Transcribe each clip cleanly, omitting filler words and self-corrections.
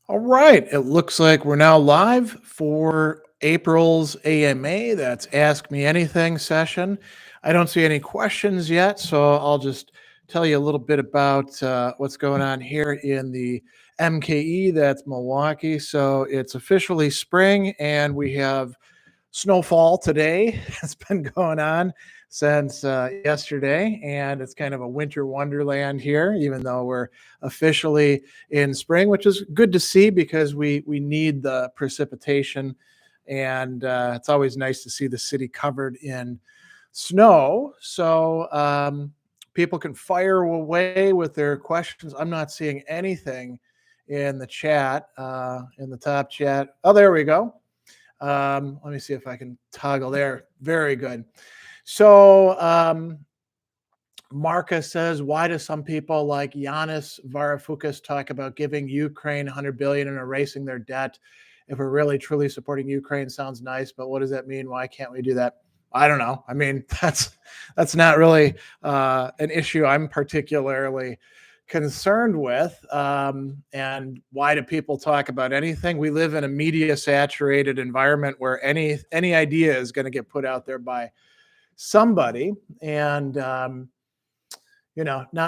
All right. It looks like we're now live for April's AMA. That's Ask Me Anything session. I don't see any questions yet, so I'll just tell you a little bit about what's going on here in the MKE. That's Milwaukee. So it's officially spring, and we have snowfall today. It's been going on since yesterday, and it's kind of a winter wonderland here, even though we're officially in spring, which is good to see because we need the precipitation, and it's always nice to see the city covered in snow. So people can fire away with their questions. I'm not seeing anything in the chat, in the top chat. Oh, there we go. Let me see if I can toggle there. Very good. So Marcus says, why do some people like Yanis Varoufakis talk about giving Ukraine 100 billion and erasing their debt? If we're really truly supporting Ukraine, sounds nice, but what does that mean? Why can't we do that? I don't know. I mean, that's not really an issue I'm particularly concerned with. And why do people talk about anything? We live in a media saturated environment where any idea is going to get put out there by somebody, and not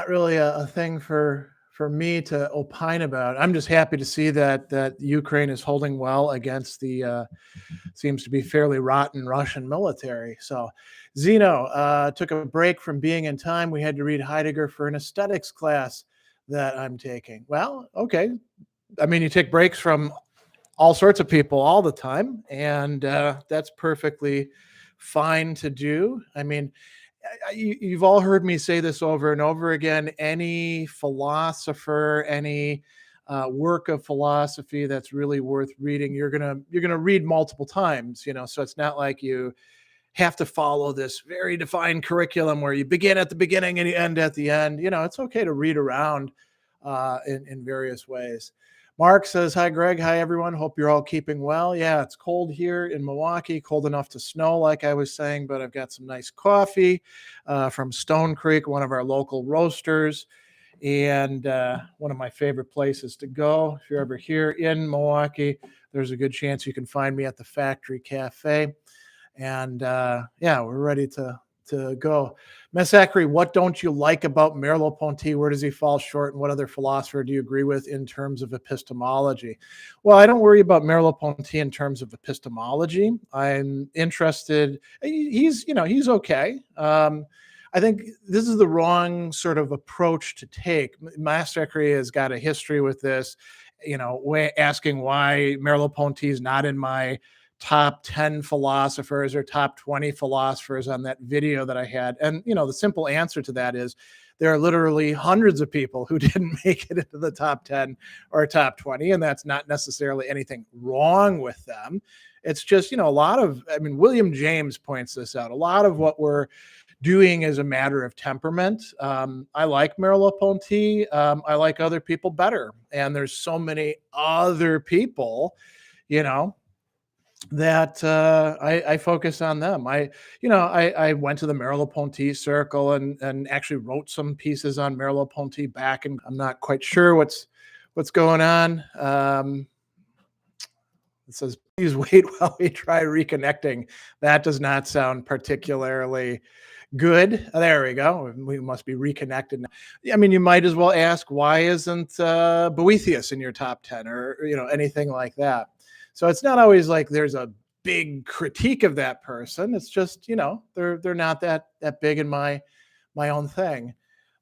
really a thing for me to opine about. I'm just happy to see that Ukraine is holding well against the seems to be fairly rotten Russian military. So Zeno took a break from being in time. We had to read Heidegger for an aesthetics class that I'm taking. Well, okay. I mean, you take breaks from all sorts of people all the time, and that's perfectly fine to do. I mean, you've all heard me say this over and over again. Any philosopher, any work of philosophy that's really worth reading, you're gonna read multiple times. So it's not like you have to follow this very defined curriculum where you begin at the beginning and you end at the end. It's okay to read around in various ways. Mark says, hi, Greg. Hi, everyone. Hope you're all keeping well. Yeah, it's cold here in Milwaukee, cold enough to snow, like I was saying, but I've got some nice coffee from Stone Creek, one of our local roasters, and one of my favorite places to go. If you're ever here in Milwaukee, there's a good chance you can find me at the Factory Cafe. And yeah, we're ready to go. Miss Zachary, what don't you like about Merleau-Ponty? Where does he fall short? And what other philosopher do you agree with in terms of epistemology? Well, I don't worry about Merleau-Ponty in terms of epistemology. I'm interested. He's okay. I think this is the wrong sort of approach to take. Miss Zachary has got a history with this, asking why Merleau-Ponty is not in my top 10 philosophers or top 20 philosophers on that video that I had. And, the simple answer to that is there are literally hundreds of people who didn't make it into the top 10 or top 20. And that's not necessarily anything wrong with them. It's just, William James points this out. A lot of what we're doing is a matter of temperament. I like Merleau-Ponty. I like other people better. And there's so many other people, that I focus on them. I went to the Merleau-Ponty circle and actually wrote some pieces on Merleau-Ponty back, and I'm not quite sure what's going on. It says, please wait while we try reconnecting. That does not sound particularly good. There we go. We must be reconnected now. I mean, you might as well ask, why isn't Boethius in your top 10 or anything like that? So it's not always like there's a big critique of that person. It's just, they're not that big in my own thing.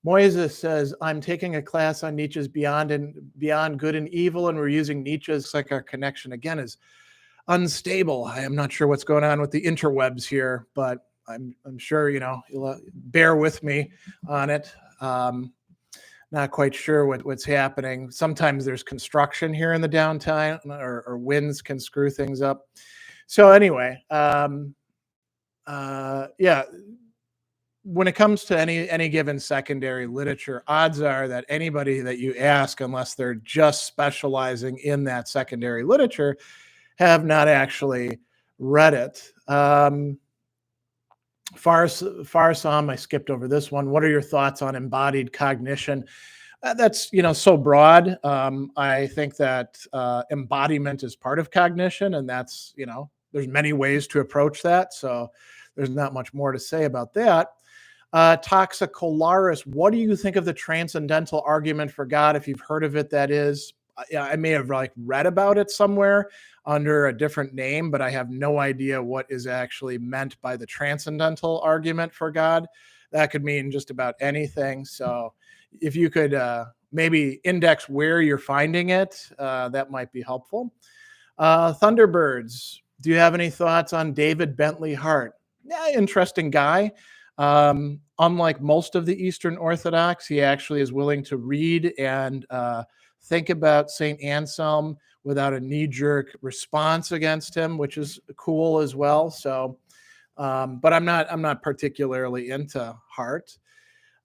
Moises says, I'm taking a class on Nietzsche's Beyond Good and Evil, and we're using Nietzsche's, like our connection again is unstable. I am not sure what's going on with the interwebs here, but I'm sure, you'll bear with me on it. Not quite sure what's happening. Sometimes there's construction here in the downtown, or winds can screw things up. So anyway, yeah, when it comes to any given secondary literature, odds are that anybody that you ask, unless they're just specializing in that secondary literature, have not actually read it. Farsam, I skipped over this one. What are your thoughts on embodied cognition? That's, so broad. I think that embodiment is part of cognition, and that's, there's many ways to approach that. So there's not much more to say about that. Toxicolaris, what do you think of the transcendental argument for God? If you've heard of it, that is, I may have read about it somewhere under a different name, but I have no idea what is actually meant by the transcendental argument for God. That could mean just about anything. So if you could maybe index where you're finding it, that might be helpful. Thunderbirds, do you have any thoughts on David Bentley Hart? Yeah, interesting guy. Unlike most of the Eastern Orthodox, he actually is willing to read and think about St. Anselm without a knee-jerk response against him, which is cool as well. So, but I'm not particularly into Hart.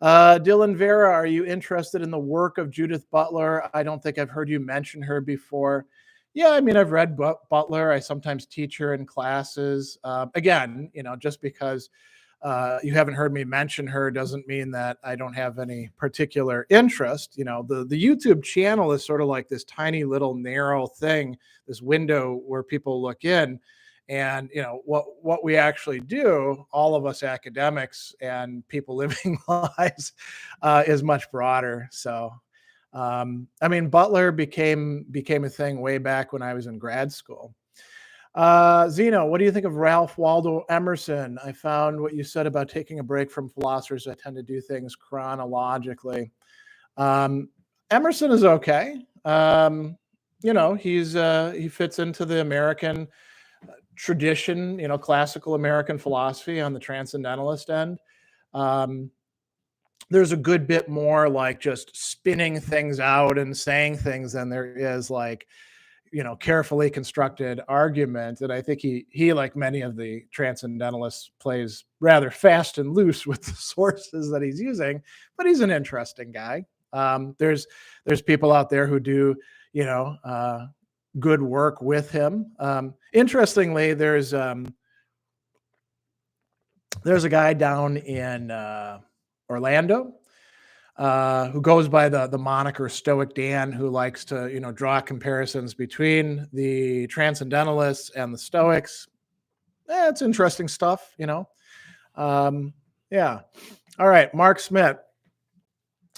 Dylan Vera, are you interested in the work of Judith Butler? I don't think I've heard you mention her before. Yeah, I mean, I've read Butler. I sometimes teach her in classes. Again, just because you haven't heard me mention her doesn't mean that I don't have any particular interest. The YouTube channel is sort of like this tiny little narrow thing, this window where people look in. And what we actually do, all of us academics and people living lives, is much broader. So, I mean, Butler became a thing way back when I was in grad school. Zeno, what do you think of Ralph Waldo Emerson? I found what you said about taking a break from philosophers that tend to do things chronologically. Emerson is okay. He fits into the American tradition, classical American philosophy on the transcendentalist end. There's a good bit more like just spinning things out and saying things than there is carefully constructed argument. And I think he, like many of the transcendentalists, plays rather fast and loose with the sources that he's using, but he's an interesting guy. There's people out there who do, good work with him. Interestingly, there's a guy down in Orlando who goes by the moniker Stoic Dan, who likes to draw comparisons between the transcendentalists and the Stoics. It's interesting stuff. Yeah. All right, Mark Smith.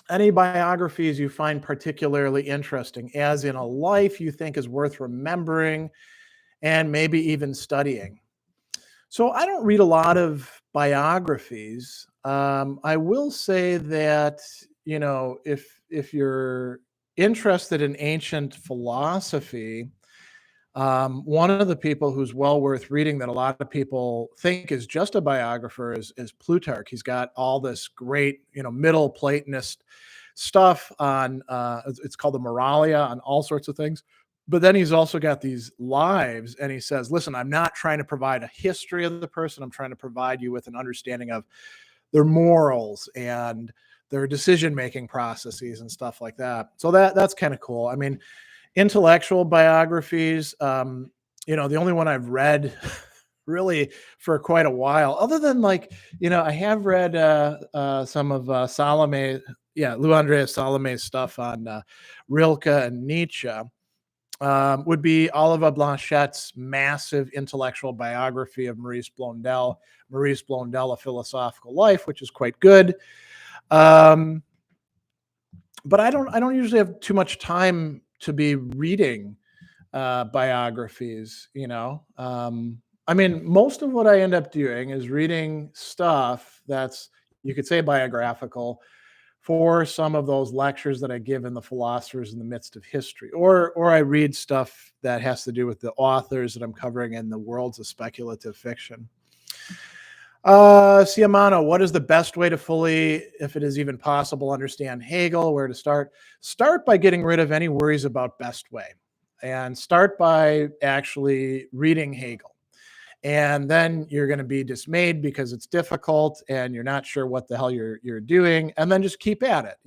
Any biographies you find particularly interesting, as in a life you think is worth remembering and maybe even studying? So I don't read a lot of biographies. I will say that, if you're interested in ancient philosophy, one of the people who's well worth reading that a lot of people think is just a biographer is Plutarch. He's got all this great, Middle Platonist stuff on, it's called the Moralia, on all sorts of things. But then he's also got these lives, and he says, listen, I'm not trying to provide a history of the person. I'm trying to provide you with an understanding of their morals and their decision-making processes and stuff like that. So that's kind of cool. I mean, intellectual biographies, the only one I've read really for quite a while, other than I have read some of Salome, Lou Andreas Salome's stuff on Rilke and Nietzsche, would be Oliva Blanchette's massive intellectual biography of Maurice Blondel, A Philosophical Life, which is quite good. But I don't usually have too much time to be reading biographies. I mean, most of what I end up doing is reading stuff that's, you could say, biographical for some of those lectures that I give in the Philosophers in the Midst of History, or I read stuff that has to do with the authors that I'm covering in the worlds of speculative fiction. Siamano, what is the best way to fully, if it is even possible, understand Hegel? Where to start? Start by getting rid of any worries about best way, and start by actually reading Hegel. And then you're going to be dismayed because it's difficult and you're not sure what the hell you're doing. And then just keep at it.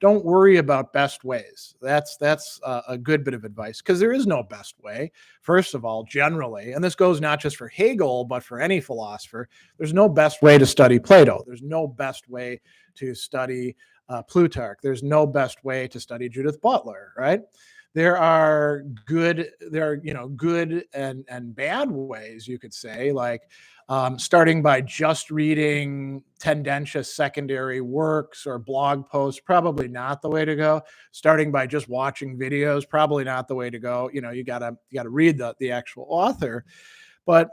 Don't worry about best ways. That's a good bit of advice, because there is no best way. First of all, generally, and this goes not just for Hegel, but for any philosopher, there's no best way to study Plato. There's no best way to study Plutarch. There's no best way to study Judith Butler, right? There are good and bad ways, you could say, like starting by just reading tendentious secondary works or blog posts, probably not the way to go. Starting by just watching videos, probably not the way to go. You gotta read the actual author. But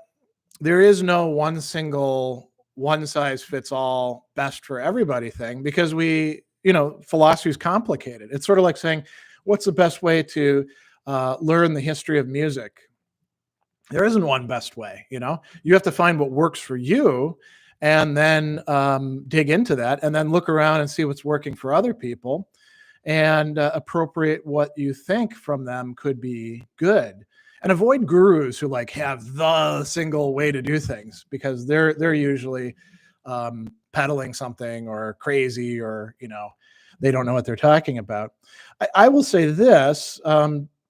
there is no one single one size fits all best for everybody thing, because philosophy is complicated. It's sort of like saying, what's the best way to learn the history of music? There isn't one best way. You have to find what works for you, and then dig into that, and then look around and see what's working for other people, and appropriate what you think from them could be good. And avoid gurus who have the single way to do things, because they're usually peddling something or crazy, or they don't know what they're talking about. I will say this: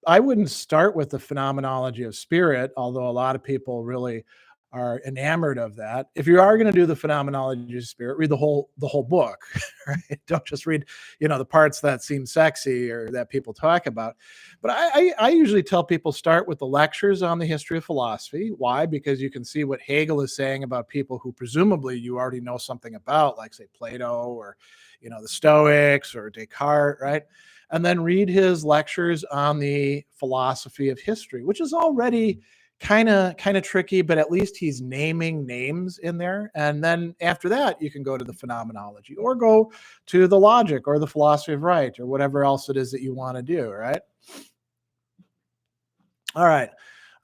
I wouldn't start with the phenomenology of spirit, although a lot of people really are enamored of that. If you are going to do the phenomenology of spirit, read the whole book, right? Don't just read, the parts that seem sexy or that people talk about. But I usually tell people, start with the lectures on the history of philosophy. Why? Because you can see what Hegel is saying about people who presumably you already know something about, like say Plato, or the Stoics, or Descartes, right? And then read his lectures on the philosophy of history, which is already kind of tricky, but at least he's naming names in there. And then after that, you can go to the phenomenology, or go to the logic, or the philosophy of right, or whatever else it is that you want to do, right? All right.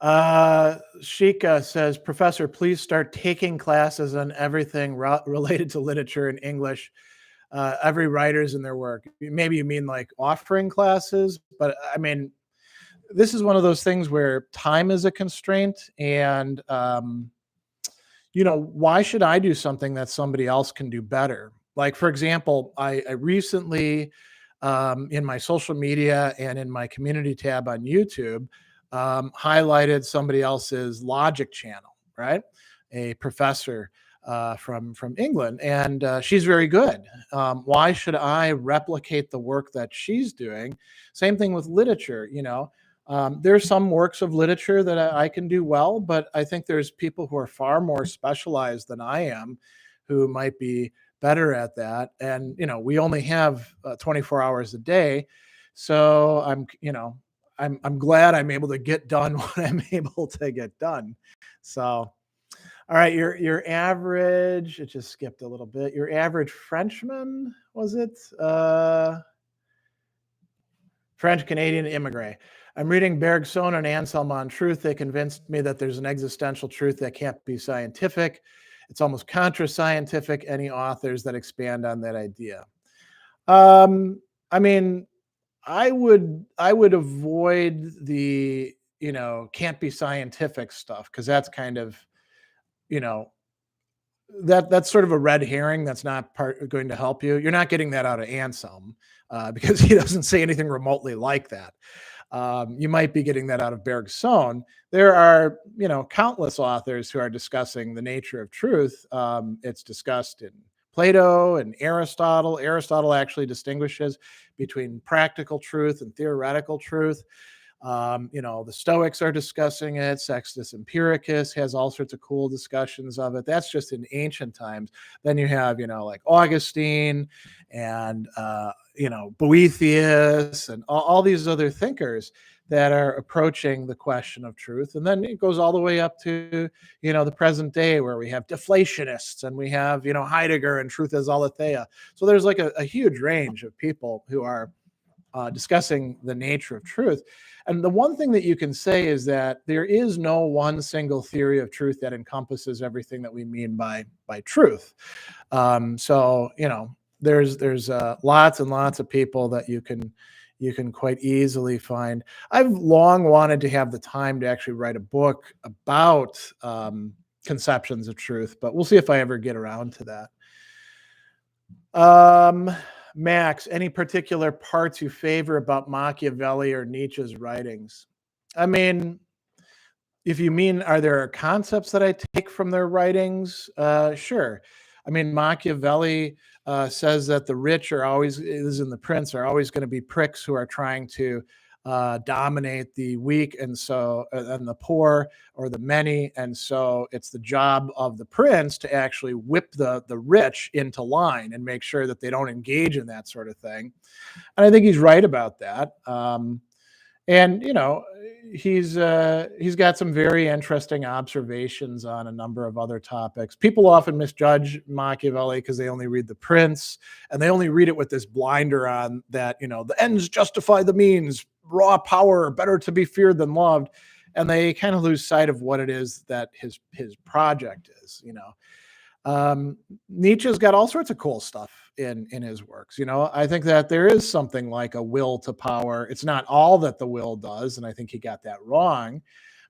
Shika says, Professor, please start taking classes on everything related to literature in English. Every writer's in their work. Maybe you mean like offering classes, but I mean, this is one of those things where time is a constraint, and why should I do something that somebody else can do better? Like, for example, I recently, in my social media and in my community tab on YouTube, highlighted somebody else's Logic channel, right? A professor from England, and she's very good. Why should I replicate the work that she's doing? Same thing with literature. There's some works of literature that I can do well, but I think there's people who are far more specialized than I am, who might be better at that. And we only have 24 hours a day, so I'm glad I'm able to get done what I'm able to get done. So. All right, your average, it just skipped a little bit. Your average Frenchman, was it? French-Canadian immigrant. I'm reading Bergson and Anselm on truth. They convinced me that there's an existential truth that can't be scientific. It's almost contra-scientific. Any authors that expand on that idea? I mean, I would avoid the, can't be scientific stuff, because that's kind of, that's sort of a red herring. That's not going to help you. You're not getting that out of Anselm, because he doesn't say anything remotely like that. You might be getting that out of Bergson. There are, countless authors who are discussing the nature of truth. It's discussed in Plato and Aristotle. Aristotle actually distinguishes between practical truth and theoretical truth. The Stoics are discussing it. Sextus Empiricus has all sorts of cool discussions of it. That's just in ancient times. Then you have, like Augustine and, Boethius and all these other thinkers that are approaching the question of truth. And then it goes all the way up to, the present day, where we have deflationists, and we have, Heidegger and truth as aletheia. So there's like a huge range of people who are discussing the nature of truth. And the one thing that you can say is that there is no one single theory of truth that encompasses everything that we mean by truth. So there's lots and lots of people that you can quite easily find. I've long wanted to have the time to actually write a book about conceptions of truth, but we'll see if I ever get around to that. Max, any particular parts you favor about Machiavelli or Nietzsche's writings? I mean, if you mean, are there concepts that I take from their writings? Sure. I mean, Machiavelli says that the rich are always, in the Prince, are always going to be pricks who are trying to dominate the weak, and the poor or the many, and so it's the job of the Prince to actually whip the rich into line and make sure that they don't engage in that sort of thing. And I think he's right about that. And he's got some very interesting observations on a number of other topics. People often misjudge Machiavelli because they only read The Prince, and they only read it with this blinder on that, the ends justify the means, raw power, better to be feared than loved, and they kind of lose sight of what it is that his project is. Nietzsche's got all sorts of cool stuff in his works. I think that there is something like a will to power. It's not all that the will does, and I think he got that wrong.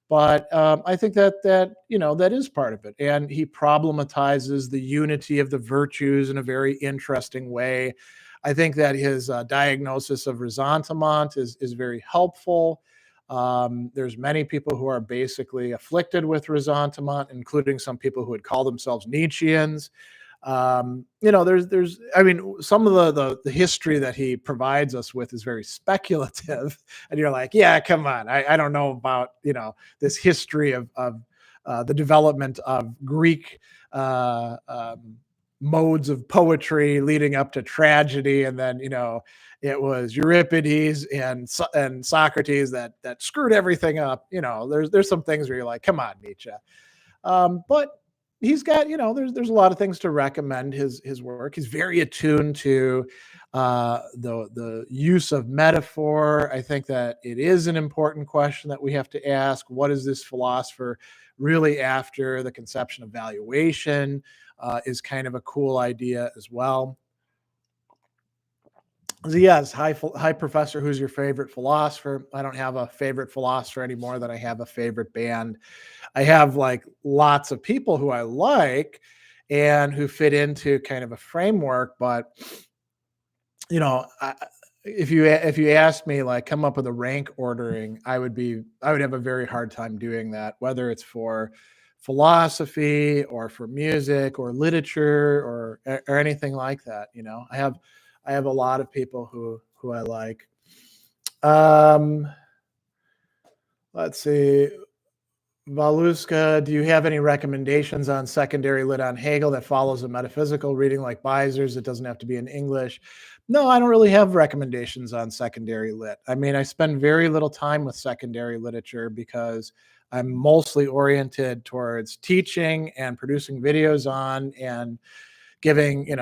But I think that is part of it. And he problematizes the unity of the virtues in a very interesting way. I think that his diagnosis of ressentiment is very helpful. There's many people who are basically afflicted with ressentiment, including some people who would call themselves Nietzscheans. There's some of the history that he provides us with is very speculative, and you're like, yeah, come on, I don't know about this history of the development of Greek modes of poetry leading up to tragedy, and then it was Euripides and Socrates that screwed everything up. There's some things where you're like, come on, Nietzsche. But he's got, there's a lot of things to recommend his work. He's very attuned to the use of metaphor. I think that it is an important question that we have to ask. What is this philosopher really after? The conception of valuation is kind of a cool idea as well. So yes, hi professor, who's your favorite philosopher? I don't have a favorite philosopher anymore than I have a favorite band. I have like lots of people who I like and who fit into kind of a framework, but if you asked me, like, come up with a rank ordering, I would have a very hard time doing that, whether it's for philosophy or for music or literature or anything like that. I have a lot of people who I like. Let's see. Valuska, do you have any recommendations on secondary lit on Hegel that follows a metaphysical reading like Beiser's? It doesn't have to be in English. No, I don't really have recommendations on secondary lit. I spend very little time with secondary literature because I'm mostly oriented towards teaching and producing videos on and giving,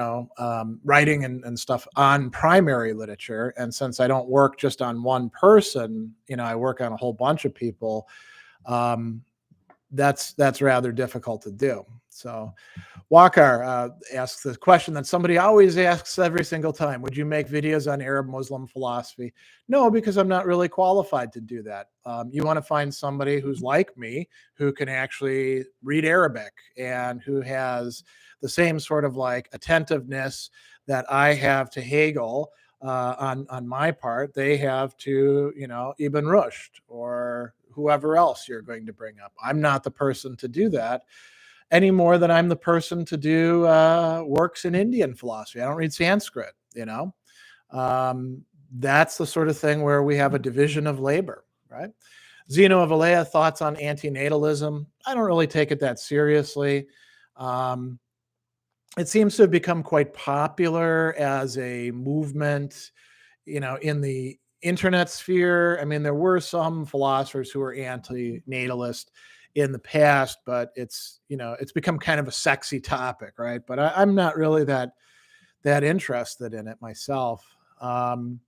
writing and stuff on primary literature. And since I don't work just on one person, I work on a whole bunch of people. That's rather difficult to do. So Wakar asks the question that somebody always asks every single time: would you make videos on Arab Muslim philosophy? No, because I'm not really qualified to do that. You want to find somebody who's like me, who can actually read Arabic and who has the same sort of like attentiveness that I have to Hegel on my part. They have to, Ibn Rushd or whoever else you're going to bring up. I'm not the person to do that any more than I'm the person to do works in Indian philosophy. I don't read Sanskrit, That's the sort of thing where we have a division of labor, right? Zeno of Alea, thoughts on antinatalism. I don't really take it that seriously. It seems to have become quite popular as a movement, in the internet sphere. There were some philosophers who were anti-natalist in the past, but it's become kind of a sexy topic, right? But I'm not really that interested in it myself. All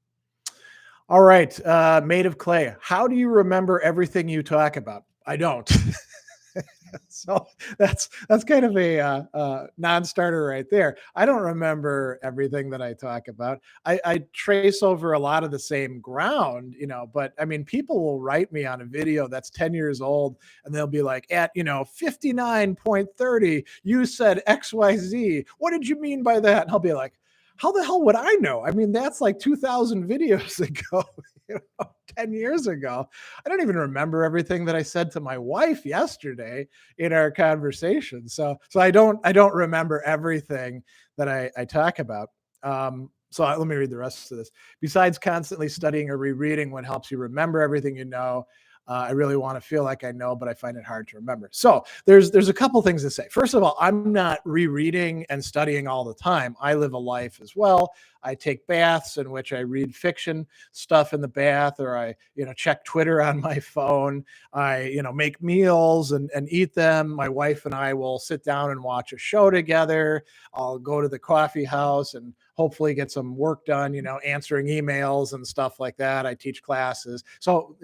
right, Made of Clay, how do you remember everything you talk about? I don't. So that's kind of a non-starter right there. I don't remember everything that I talk about. I trace over a lot of the same ground, but people will write me on a video that's 10 years old and they'll be like, at 59.30 you said XYZ, what did you mean by that? And I'll be like, how the hell would I know? That's like 2,000 videos ago. 10 years ago. I don't even remember everything that I said to my wife yesterday in our conversation. So I don't remember everything that I talk about. So let me read the rest of this. Besides constantly studying or rereading what helps you remember everything you know, I really want to feel like I know, but I find it hard to remember. So there's a couple things to say. First of all, I'm not rereading and studying all the time. I live a life as well. I take baths in which I read fiction stuff in the bath, or I, check Twitter on my phone. I, make meals and eat them. My wife and I will sit down and watch a show together. I'll go to the coffee house and hopefully get some work done, answering emails and stuff like that. I teach classes. So,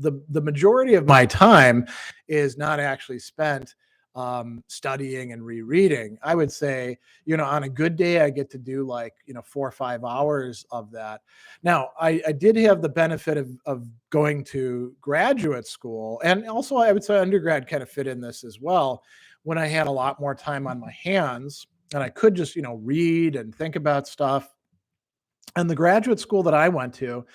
the majority of my time is not actually spent studying and rereading. I would say, on a good day, I get to do 4 or 5 hours of that. Now, I did have the benefit of going to graduate school, and also I would say undergrad kind of fit in this as well, when I had a lot more time on my hands and I could just, read and think about stuff. And the graduate school that I went to,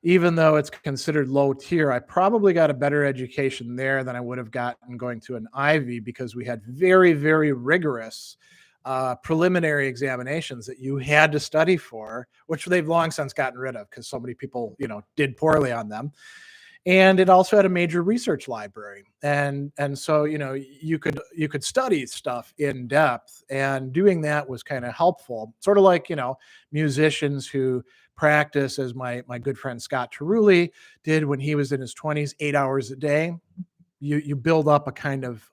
even though it's considered low tier, I probably got a better education there than I would have gotten going to an Ivy, because we had very, very rigorous preliminary examinations that you had to study for, which they've long since gotten rid of because so many people, did poorly on them. And it also had a major research library, and so you could study stuff in depth, and doing that was kind of helpful, sort of like musicians who practice, as my good friend Scott Terulli did when he was in his 20s, 8 hours a day. You build up a kind of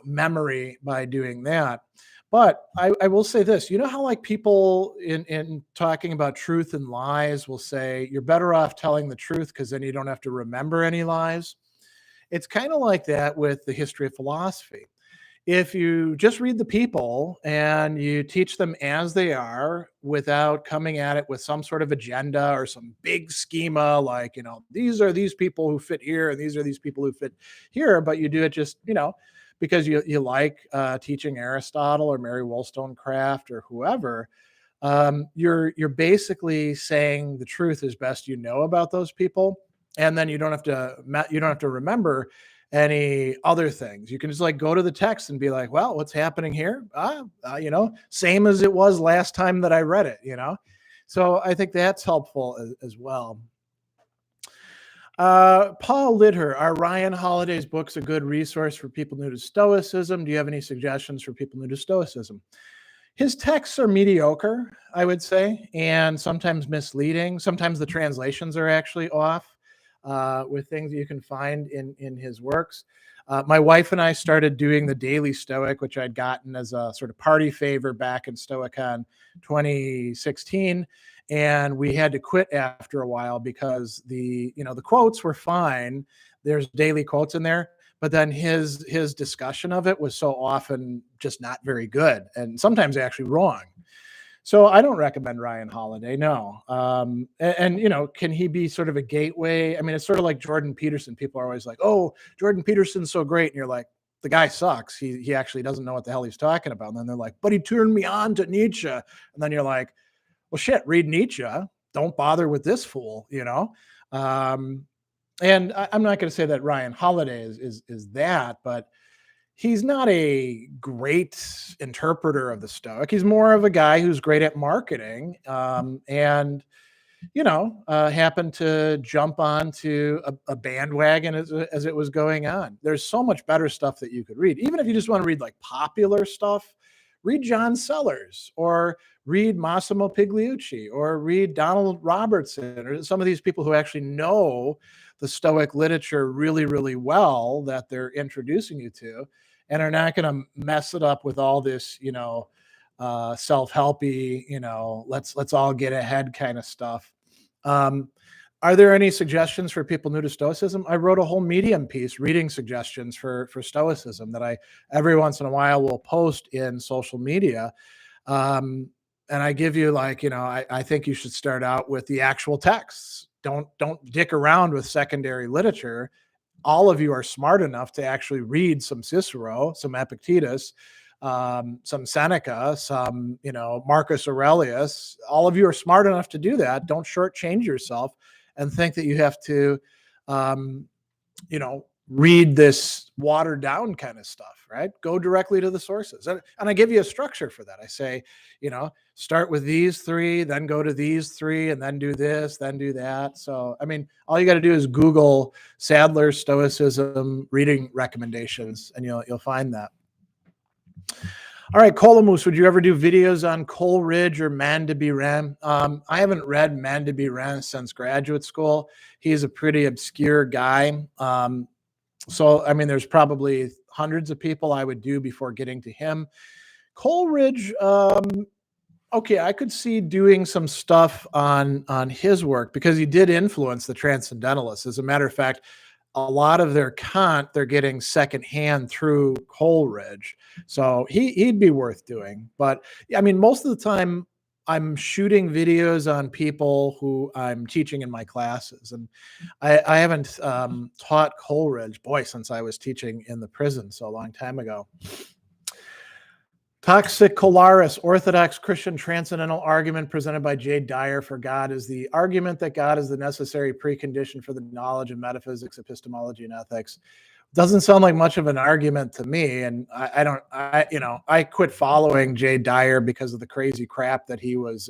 memory by doing that. But I will say this, how people in talking about truth and lies will say, you're better off telling the truth because then you don't have to remember any lies. It's kind of like that with the history of philosophy. If you just read the people and you teach them as they are without coming at it with some sort of agenda or some big schema, like, these are these people who fit here and these are these people who fit here, but you do it just, because you like teaching Aristotle or Mary Wollstonecraft or whoever, you're basically saying the truth as best you know about those people, and then you don't have to remember any other things. You can just go to the text and be like, well, what's happening here? Same as it was last time that I read it. So I think that's helpful as well. Paul Litter, are Ryan Holiday's books a good resource for people new to Stoicism? Do you have any suggestions for people new to Stoicism? His texts are mediocre, I would say, and sometimes misleading. Sometimes the translations are actually off with things you can find in his works. My wife and I started doing the Daily Stoic, which I'd gotten as a sort of party favor back in Stoicon 2016. And we had to quit after a while because the quotes were fine. There's daily quotes in there, but then his discussion of it was so often just not very good, and sometimes actually wrong. So I don't recommend Ryan Holiday, no. And can he be sort of a gateway? I mean, it's sort of like Jordan Peterson. People are always like, oh, Jordan Peterson's so great. And you're like, the guy sucks. He actually doesn't know what the hell he's talking about. And then they're like, but he turned me on to Nietzsche. And then you're like, well, shit, read Nietzsche. Don't bother with this fool, And I'm not going to say that Ryan Holiday is that, but he's not a great interpreter of the Stoic. He's more of a guy who's great at marketing, and happened to jump onto a bandwagon as it was going on. There's so much better stuff that you could read. Even if you just want to read popular stuff, read John Sellers or read Massimo Pigliucci or read Donald Robertson or some of these people who actually know the Stoic literature really, really well that they're introducing you to, and are not going to mess it up with all this, self-helpy, let's all get ahead kind of stuff. Are there any suggestions for people new to Stoicism? I wrote a whole Medium piece, reading suggestions for Stoicism, that I every once in a while will post in social media. And I give you I think you should start out with the actual texts. Don't dick around with secondary literature. All of you are smart enough to actually read some Cicero, some Epictetus, some Seneca, some, Marcus Aurelius. All of you are smart enough to do that. Don't shortchange yourself. and think that you have to, read this watered down kind of stuff, right? Go directly to the sources. And I give you a structure for that. I say, start with these three, then go to these three, and then do this, then do that. So, I mean, all you got to do is Google Sadler Stoicism reading recommendations, and you'll find that. All right, Colamoose, would you ever do videos on Coleridge or Mandeville? I haven't read Mandeville since graduate school. He's a pretty obscure guy. So, I mean, there's probably hundreds of people I would do before getting to him. Coleridge, okay, I could see doing some stuff on his work because he did influence the Transcendentalists. As a matter of fact, a lot of their Kant, they're getting secondhand through Coleridge. So he'd be worth doing. But, I mean, most of the time, I'm shooting videos on people who I'm teaching in my classes. And I haven't taught Coleridge, since I was teaching in the prison so a long time ago. Toxic Colaris, Orthodox Christian Transcendental argument presented by J. Dyer for God is the argument that God is the necessary precondition for the knowledge of metaphysics, epistemology, and ethics. Doesn't sound like much of an argument to me. And I quit following Jay Dyer because of the crazy crap that he was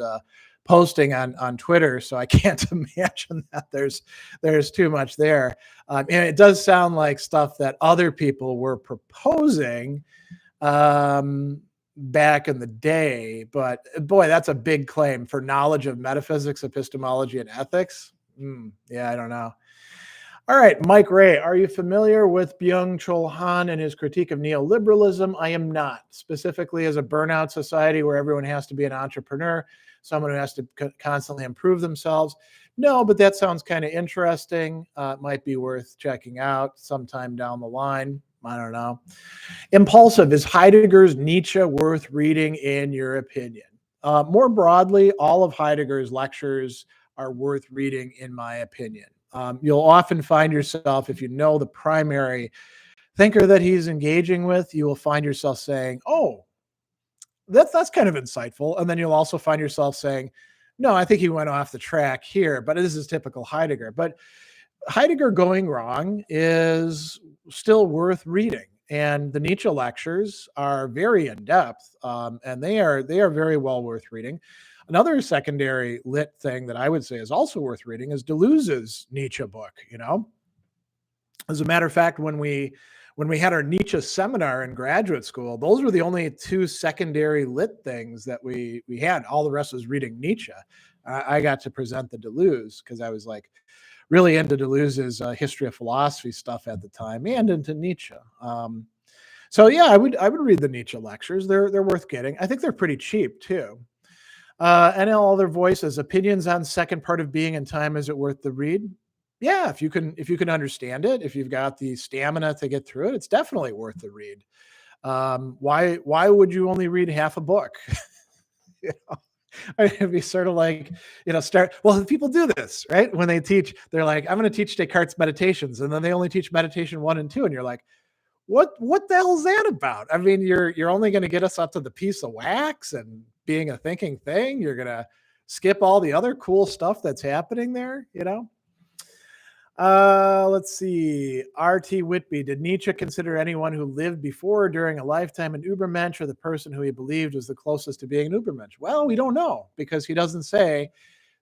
posting on Twitter. So I can't imagine that there's too much there. And it does sound like stuff that other people were proposing back in the day. But boy, that's a big claim for knowledge of metaphysics, epistemology, and ethics. Yeah, I don't know. All right, Mike Ray, are you familiar with Byung-Chul Han and his critique of neoliberalism? I am not, specifically as a burnout society where everyone has to be an entrepreneur, someone who has to constantly improve themselves. No, but that sounds kind of interesting. It might be worth checking out sometime down the line. I don't know. Impulsive, is Heidegger's Nietzsche worth reading in your opinion? More broadly, all of Heidegger's lectures are worth reading in my opinion. You'll often find yourself, if you know the primary thinker that he's engaging with, you will find yourself saying, oh, that's kind of insightful. And then you'll also find yourself saying, no, I think he went off the track here, but this is typical Heidegger. But Heidegger going wrong is still worth reading. And the Nietzsche lectures are very in-depth, and they are very well worth reading. Another secondary lit thing that I would say is also worth reading is Deleuze's Nietzsche book. As a matter of fact, when we had our Nietzsche seminar in graduate school, those were the only two secondary lit things that we had. All the rest was reading Nietzsche. I got to present the Deleuze because I was like really into Deleuze's history of philosophy stuff at the time and into Nietzsche. So yeah, I would read the Nietzsche lectures. They're worth getting. I think they're pretty cheap too. And all other voices, opinions on second part of Being and Time. Is it worth the read? Yeah, if you can understand it, if you've got the stamina to get through it, it's definitely worth the read. Why would you only read half a book? It'd be sort of like, people do this, right? When they teach, they're like, I'm going to teach Descartes' Meditations, and then they only teach meditation 1 and 2, and you're like, what the hell is that about? I mean, you're only going to get us up to the piece of wax and being a thinking thing. You're going to skip all the other cool stuff that's happening there, Let's see. R.T. Whitby, did Nietzsche consider anyone who lived before or during a lifetime an Übermensch, or the person who he believed was the closest to being an Übermensch? Well, we don't know, because he doesn't say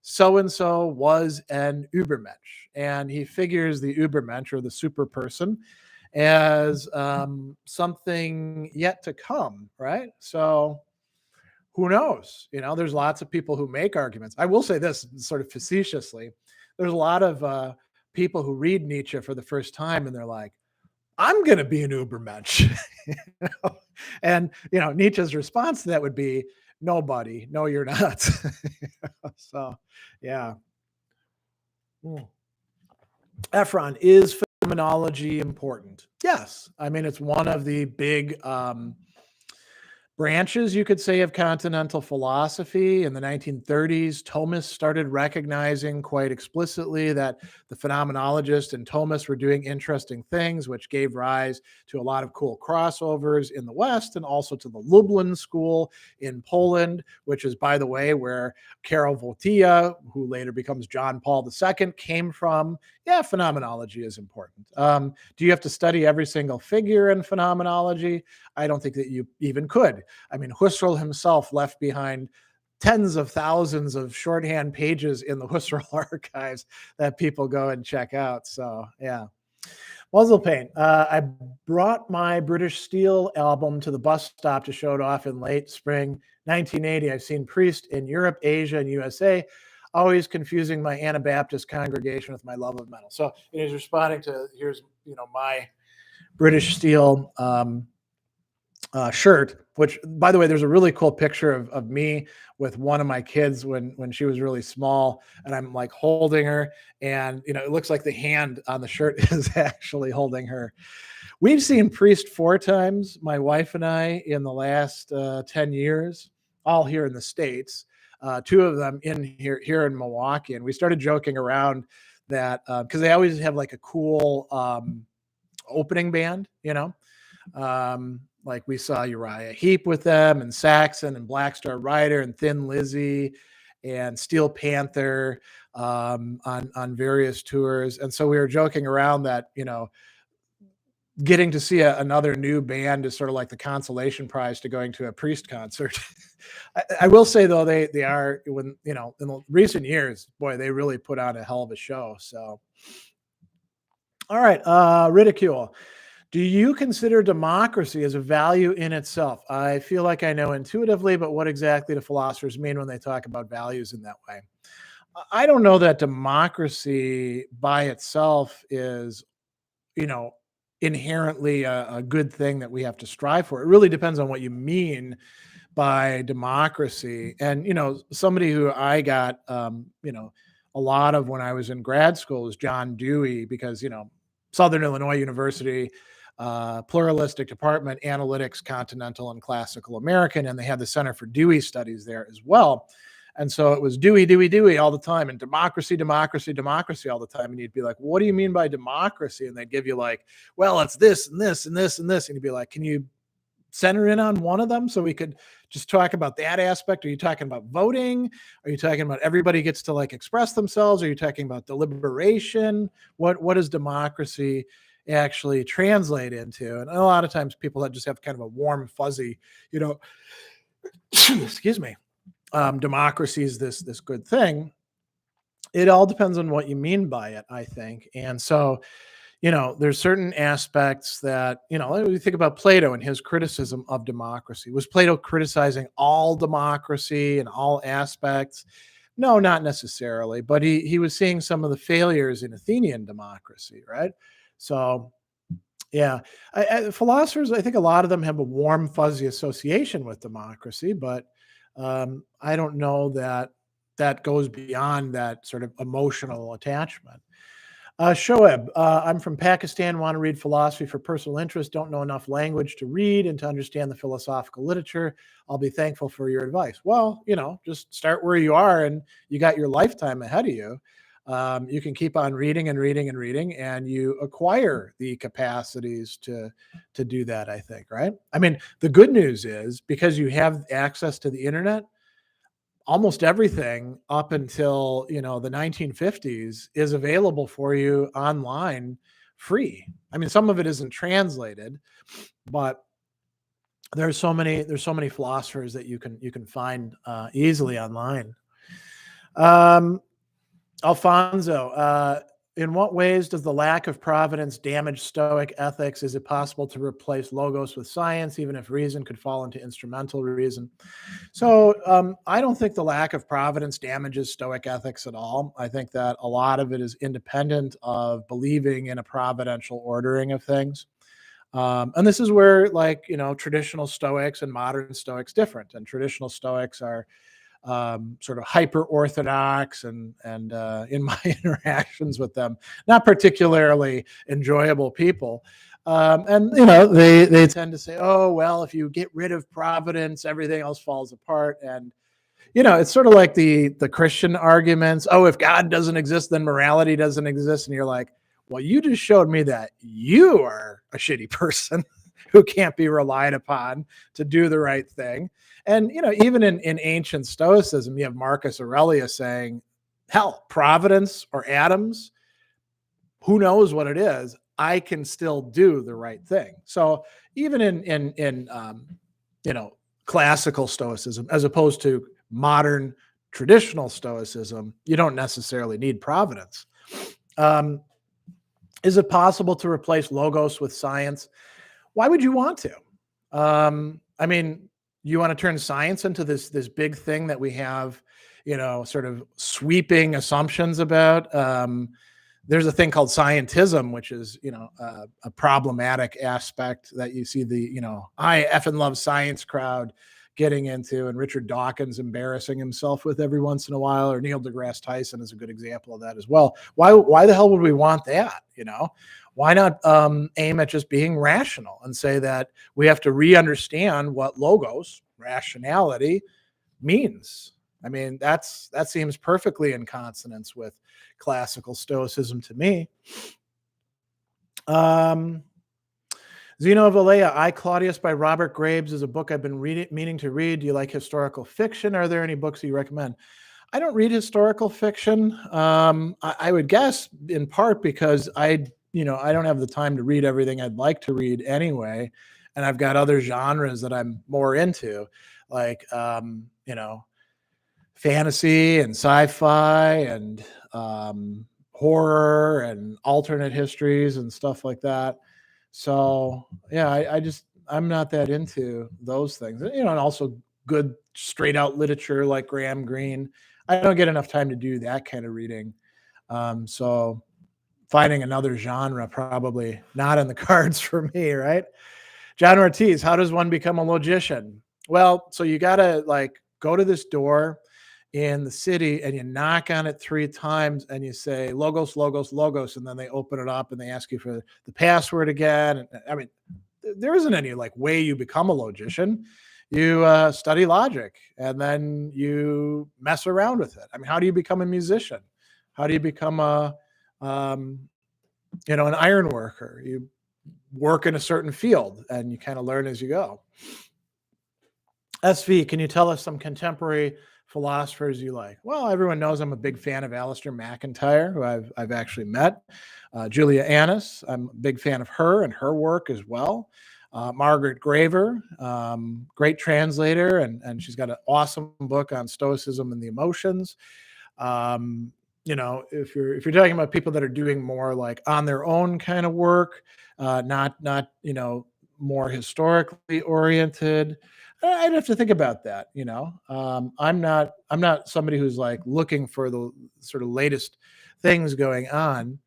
so-and-so was an Übermensch. And he figures the Übermensch, or the super person, as something yet to come, right? So who knows? There's lots of people who make arguments. I will say this sort of facetiously. There's a lot of people who read Nietzsche for the first time and they're like, I'm going to be an Übermensch. And, Nietzsche's response to that would be, nobody, no, you're not. So, yeah. Ephron, is phenomenology important? Yes. I mean, it's one of the big branches, you could say, of continental philosophy. In the 1930s, Thomists started recognizing quite explicitly that the phenomenologists and Thomists were doing interesting things, which gave rise to a lot of cool crossovers in the West, and also to the Lublin School in Poland, which is, by the way, where Karol Wojtyła, who later becomes John Paul II, came from. Yeah, phenomenology is important. Do you have to study every single figure in phenomenology? I don't think that you even could. I mean, Husserl himself left behind tens of thousands of shorthand pages in the Husserl archives that people go and check out. So, yeah. Muzzle paint. I brought my British Steel album to the bus stop to show it off in late spring 1980. I've seen Priest in Europe, Asia, and USA, always confusing my Anabaptist congregation with my love of metal. So he's responding to, here's, my British Steel shirt, which, by the way, there's a really cool picture of me with one of my kids when she was really small, and I'm like holding her, and it looks like the hand on the shirt is actually holding her. We've seen Priest 4 times, my wife and I, in the last 10 years, all here in the States. 2 of them here in Milwaukee, and we started joking around that because they always have like a cool opening band, like we saw Uriah Heep with them, and Saxon, and Black Star Rider, and Thin Lizzy, and Steel Panther on various tours. And so we were joking around that, getting to see another new band is sort of like the consolation prize to going to a Priest concert. I will say, though, they are, in the recent years, boy, they really put on a hell of a show. So, all right, ridicule. Do you consider democracy as a value in itself? I feel like I know intuitively, but what exactly do philosophers mean when they talk about values in that way? I don't know that democracy by itself is, inherently a good thing that we have to strive for. It really depends on what you mean by democracy. And, somebody who I got, a lot of when I was in grad school was John Dewey, because, Southern Illinois University, pluralistic department, analytics, continental and classical American, and they had the Center for Dewey Studies there as well. And so it was Dewey, Dewey, Dewey all the time, and democracy, democracy, democracy all the time. And you'd be like, what do you mean by democracy? And they'd give you like, well, it's this and this and this and this. And you'd be like, can you center in on one of them so we could just talk about that aspect? Are you talking about voting? Are you talking about everybody gets to like express themselves? Are you talking about deliberation? What does democracy actually translate into? And a lot of times people that just have kind of a warm, fuzzy, excuse me, democracy is this good thing. It all depends on what you mean by it, I think. And so, there's certain aspects that, you think about Plato and his criticism of democracy. Was Plato criticizing all democracy and all aspects? No, not necessarily, but he was seeing some of the failures in Athenian democracy, right? So, yeah, philosophers, I think a lot of them have a warm, fuzzy association with democracy, but I don't know that goes beyond that sort of emotional attachment. Shoaib, I'm from Pakistan, want to read philosophy for personal interest, don't know enough language to read and to understand the philosophical literature. I'll be thankful for your advice. Well, just start where you are, and you got your lifetime ahead of you. You can keep on reading and reading and reading, and you acquire the capacities to do that, I think, right? I mean, the good news is, because you have access to the internet, almost everything up until, the 1950s is available for you online free. I mean, some of it isn't translated, but there's so many philosophers that you can find easily online. Alfonso, in what ways does the lack of providence damage Stoic ethics? Is it possible to replace logos with science, even if reason could fall into instrumental reason? So I don't think the lack of providence damages Stoic ethics at all. I think that a lot of it is independent of believing in a providential ordering of things. And this is where, traditional Stoics and modern Stoics different. And traditional Stoics are sort of hyper orthodox, and in my interactions with them, not particularly enjoyable people. And they tend to say, oh well, if you get rid of providence, everything else falls apart. And it's sort of like the Christian arguments. Oh, if God doesn't exist, then morality doesn't exist. And you're like, well, you just showed me that you are a shitty person who can't be relied upon to do the right thing. And, even in ancient Stoicism, you have Marcus Aurelius saying, hell, providence or atoms, who knows what it is, I can still do the right thing. So even in classical Stoicism, as opposed to modern traditional Stoicism, you don't necessarily need providence. Is it possible to replace logos with science? Why would you want to? You want to turn science into this big thing that we have, sort of sweeping assumptions about. There's a thing called scientism, which is, a problematic aspect that you see the, I effing love science crowd getting into, and Richard Dawkins embarrassing himself with every once in a while, or Neil deGrasse Tyson is a good example of that as well. Why the hell would we want that? Why not aim at just being rational and say that we have to re-understand what logos, rationality, means? That seems perfectly in consonance with classical Stoicism to me. Zeno of Alea, I, Claudius by Robert Graves is a book I've been meaning to read. Do you like historical fiction? Are there any books you recommend? I don't read historical fiction. I would guess in part because I don't have the time to read everything I'd like to read anyway. And I've got other genres that I'm more into, like, fantasy and sci-fi and horror and alternate histories and stuff like that. So yeah, I'm not that into those things, and also good straight out literature like Graham Greene. I don't get enough time to do that kind of reading. So finding another genre probably not in the cards for me, right? John Ortiz, how does one become a logician? Well, so you got to go to this door in the city and you knock on it 3 times and you say logos, logos, logos, and then they open it up and they ask you for the password again. And there isn't any way you become a logician. You study logic and then you mess around with it. How do you become a musician? How do you become an iron worker? You work in a certain field and you kind of learn as you go. SV, can you tell us some contemporary philosophers you like? Well, everyone knows I'm a big fan of Alistair MacIntyre, who I've actually met. Julia Annis, I'm a big fan of her and her work as well. Margaret Graver, great translator, and she's got an awesome book on Stoicism and the emotions. If you're talking about people that are doing more on their own kind of work, not more historically oriented, I'd have to think about that. I'm not somebody who's looking for the sort of latest things going on.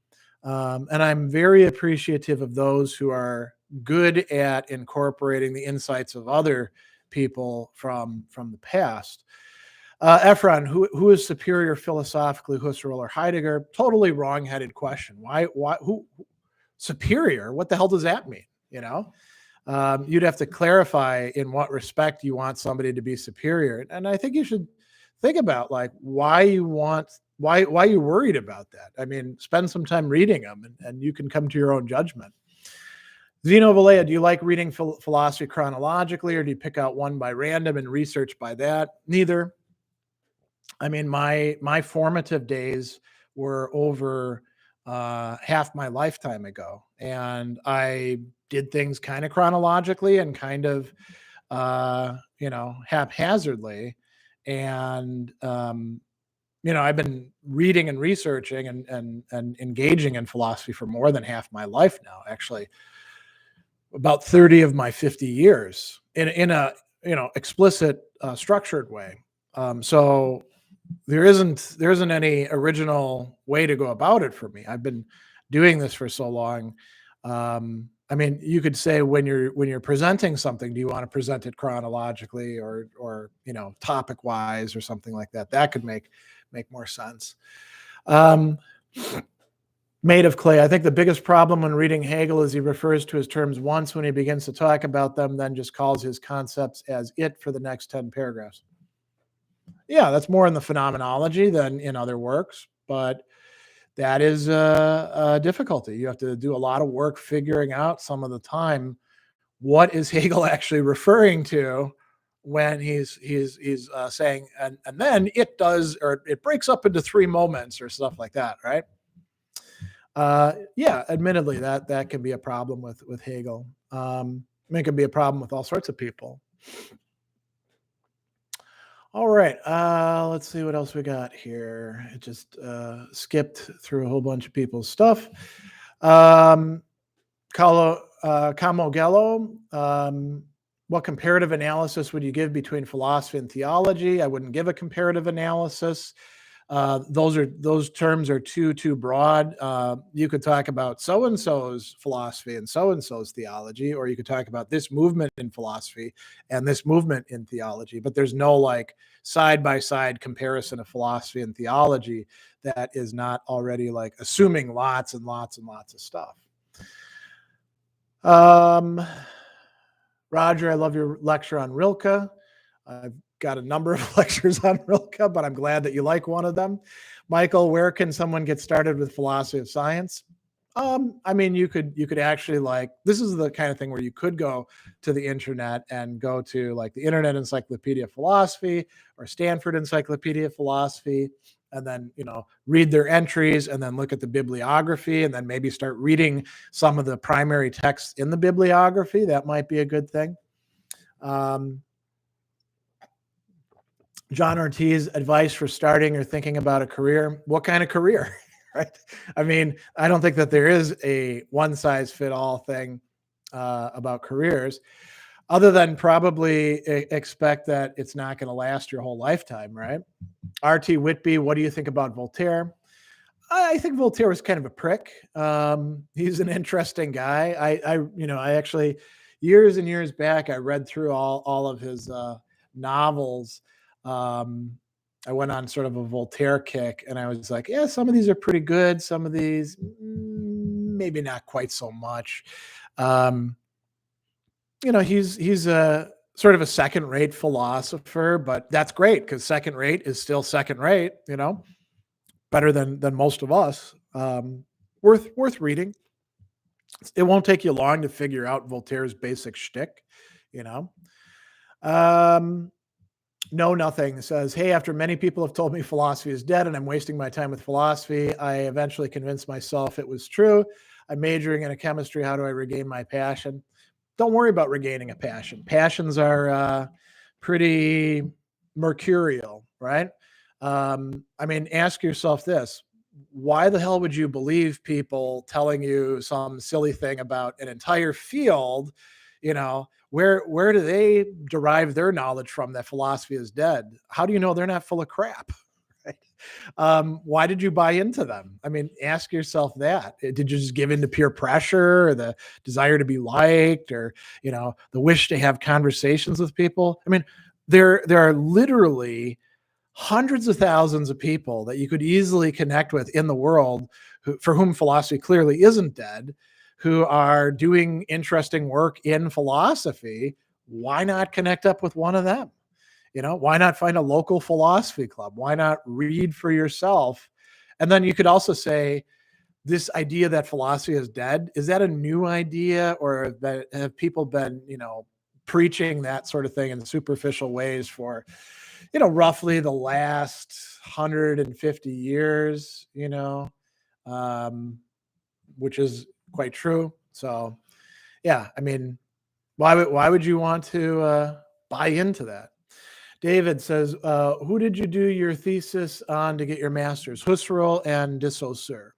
And I'm very appreciative of those who are good at incorporating the insights of other people from the past. Ephron, who is superior philosophically, Husserl or Heidegger? Totally wrong-headed question. Why, who superior? What the hell does that mean? You'd have to clarify in what respect you want somebody to be superior. And I think you should think about why you're worried about that. Spend some time reading them and you can come to your own judgment. Zeno of Alea, do you like reading philosophy chronologically, or do you pick out one by random and research by that? Neither. My formative days were over half my lifetime ago, and I did things kind of chronologically and kind of haphazardly. And I've been reading and researching and engaging in philosophy for more than half my life now, actually about 30 of my 50 years in a explicit structured way. So there isn't any original way to go about it for me. I've been doing this for so long. You could say when you're presenting something, do you want to present it chronologically or topic wise or something like that? That could make more sense. Made of clay. I think the biggest problem when reading Hegel is he refers to his terms once when he begins to talk about them, then just calls his concepts as it for the next 10 paragraphs. Yeah, that's more in the phenomenology than in other works, but that is a difficulty. You have to do a lot of work figuring out some of the time what is Hegel actually referring to when he's saying, and then it does, or it breaks up into three moments or stuff like that, right? Yeah, admittedly, that can be a problem with Hegel. It can be a problem with all sorts of people. All right, let's see what else we got here. It just skipped through a whole bunch of people's stuff. Camogello, what comparative analysis would you give between philosophy and theology? I wouldn't give a comparative analysis. Those terms are too broad. You could talk about so-and-so's philosophy and so-and-so's theology, or you could talk about this movement in philosophy and this movement in theology, but there's no like side-by-side comparison of philosophy and theology that is not already like assuming lots and lots and lots of stuff. Roger, I love your lecture on Rilke. I've got a number of lectures on Rilke, but I'm glad that you like one of them. Michael, where can someone get started with philosophy of science? I mean, you could actually like, this is the kind of thing where you could go to the internet and go to like the Internet Encyclopedia of Philosophy or Stanford Encyclopedia of Philosophy, and then, read their entries and then look at the bibliography and then maybe start reading some of the primary texts in the bibliography. That might be a good thing. John Ortiz, advice for starting or thinking about a career. What kind of career, right? I mean, I don't think that there is a one-size-fit-all thing about careers, other than probably expect that it's not going to last your whole lifetime, right? R.T. Whitby, what do you think about Voltaire? I think Voltaire was kind of a prick. He's an interesting guy. I actually, years and years back, I read through all of his novels. I went on sort of a Voltaire kick, and I was like, yeah, some of these are pretty good. Some of these, maybe not quite so much. He's a sort of a second-rate philosopher, but that's great because second-rate is still second-rate. Better than most of us. Worth reading. It won't take you long to figure out Voltaire's basic shtick. No, nothing says, hey, after many people have told me philosophy is dead and I'm wasting my time with philosophy, I eventually convinced myself it was true. I'm majoring in a chemistry. How do I regain my passion? Don't worry about regaining a passion. Passions are pretty mercurial, right? Ask yourself this. Why the hell would you believe people telling you some silly thing about an entire field? Where do they derive their knowledge from that philosophy is dead? How do you know they're not full of crap? Right? Why did you buy into them? Ask yourself that. Did you just give in to peer pressure or the desire to be liked or, the wish to have conversations with people? There are literally hundreds of thousands of people that you could easily connect with in the world for whom philosophy clearly isn't dead, who are doing interesting work in philosophy. Why not connect up with one of them? Why not find a local philosophy club? Why not read for yourself? And then you could also say, this idea that philosophy is dead, is that a new idea, or have people been, preaching that sort of thing in superficial ways for, roughly the last 150 years, which is quite true. So, yeah, why would you want to buy into that? David says, who did you do your thesis on to get your master's? Husserl and de Saussure.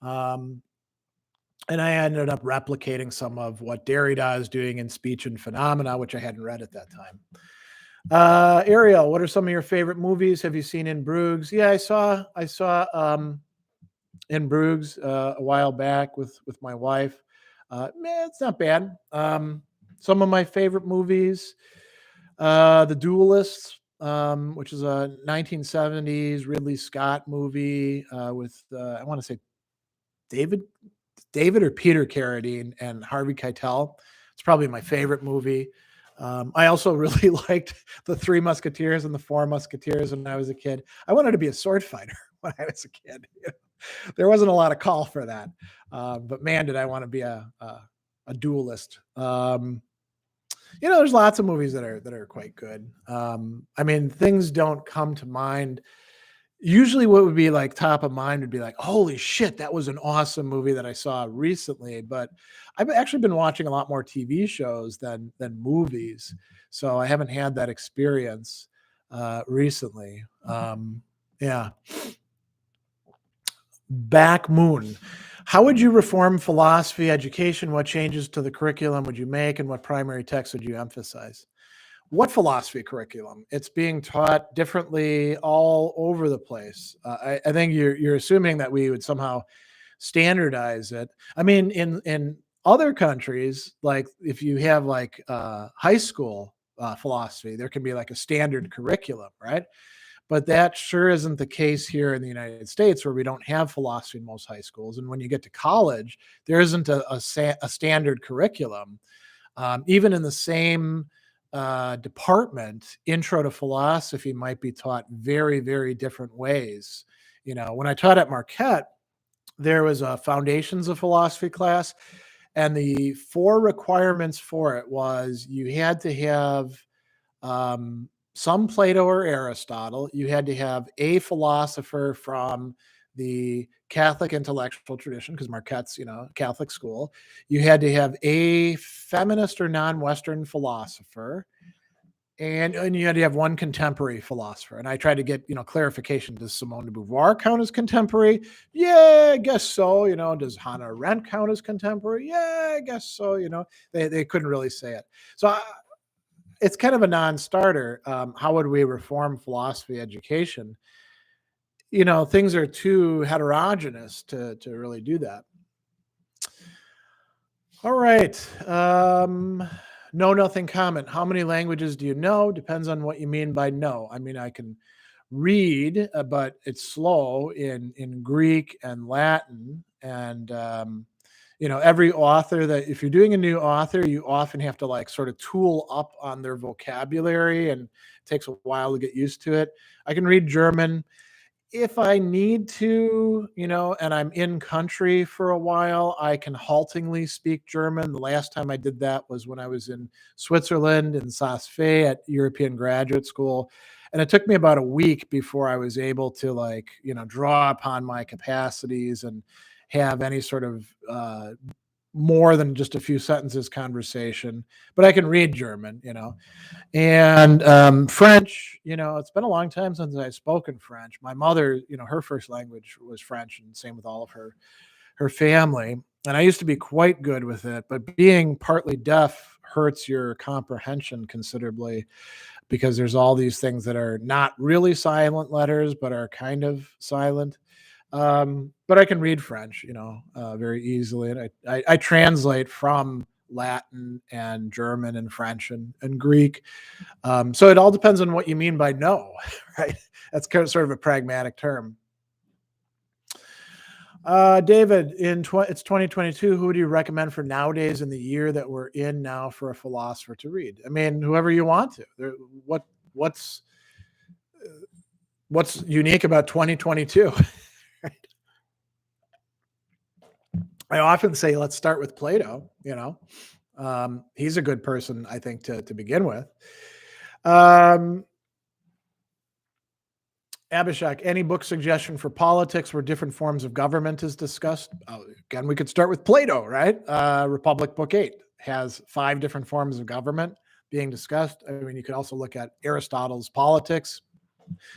And I ended up replicating some of what Derrida is doing in Speech and Phenomena, which I hadn't read at that time. Ariel, what are some of your favorite movies? Have you seen In Bruges? Yeah, I saw In Bruges a while back with my wife. It's not bad. Some of my favorite movies, The Duelists, which is a 1970s Ridley Scott movie with I want to say David or Peter Carradine and Harvey Keitel. It's probably my favorite movie. I also really liked the Three Musketeers and the Four Musketeers when I was a kid. I wanted to be a sword fighter when I was a kid. There wasn't a lot of call for that, but man, did I want to be a duelist. There's lots of movies that are quite good. I mean, things don't come to mind. Usually what would be like top of mind would be like, holy shit, that was an awesome movie that I saw recently. But I've actually been watching a lot more TV shows than movies. So I haven't had that experience recently. Yeah. Back Moon. How would you reform philosophy education? What changes to the curriculum would you make, and what primary texts would you emphasize? What philosophy curriculum? It's being taught differently all over the place. I think you're assuming that we would somehow standardize it. I mean, in other countries, like if you have like high school philosophy, there can be like a standard curriculum, right? But that sure isn't the case here in the United States, where we don't have philosophy in most high schools. And when you get to college, there isn't a standard curriculum. Even in the same department, intro to philosophy might be taught very, very different ways. When I taught at Marquette, there was a foundations of philosophy class, and the 4 requirements for it was you had to have some Plato or Aristotle. You had to have a philosopher from the Catholic intellectual tradition, because Marquette's, Catholic school. You had to have a feminist or non-Western philosopher, and you had to have one contemporary philosopher. And I tried to get, clarification. Does Simone de Beauvoir count as contemporary? Yeah, I guess so. Does Hannah Arendt count as contemporary? Yeah, I guess so. They couldn't really say it. So it's kind of a non-starter. How would we reform philosophy education? Things are too heterogeneous to really do that. All right. Know nothing comment. How many languages do you know? Depends on what you mean by know. I mean, I can read, but it's slow in Greek and Latin. And, every author that, if you're doing a new author, you often have to like sort of tool up on their vocabulary, and it takes a while to get used to it. I can read German if I need to, and I'm in country for a while. I can haltingly speak German. The last time I did that was when I was in Switzerland, in Saas-Fee at European Graduate School. And it took me about a week before I was able to draw upon my capacities and have any sort of more than just a few sentences conversation. But I can read German, And French, it's been a long time since I've spoken French. My mother, her first language was French, and same with all of her family. And I used to be quite good with it, but being partly deaf hurts your comprehension considerably, because there's all these things that are not really silent letters, but are kind of silent. But I can read French, very easily. And I translate from Latin and German and French and Greek. So it all depends on what you mean by know, right? That's kind of sort of a pragmatic term. David, it's 2022. Who do you recommend for nowadays, in the year that we're in now, for a philosopher to read? I mean, whoever you want to. What's unique about 2022? I often say, let's start with Plato. He's a good person, I think, to begin with. Abhishek, any book suggestion for politics where different forms of government is discussed? Again, we could start with Plato, right? Republic Book 8 has 5 different forms of government being discussed. I mean, you could also look at Aristotle's Politics,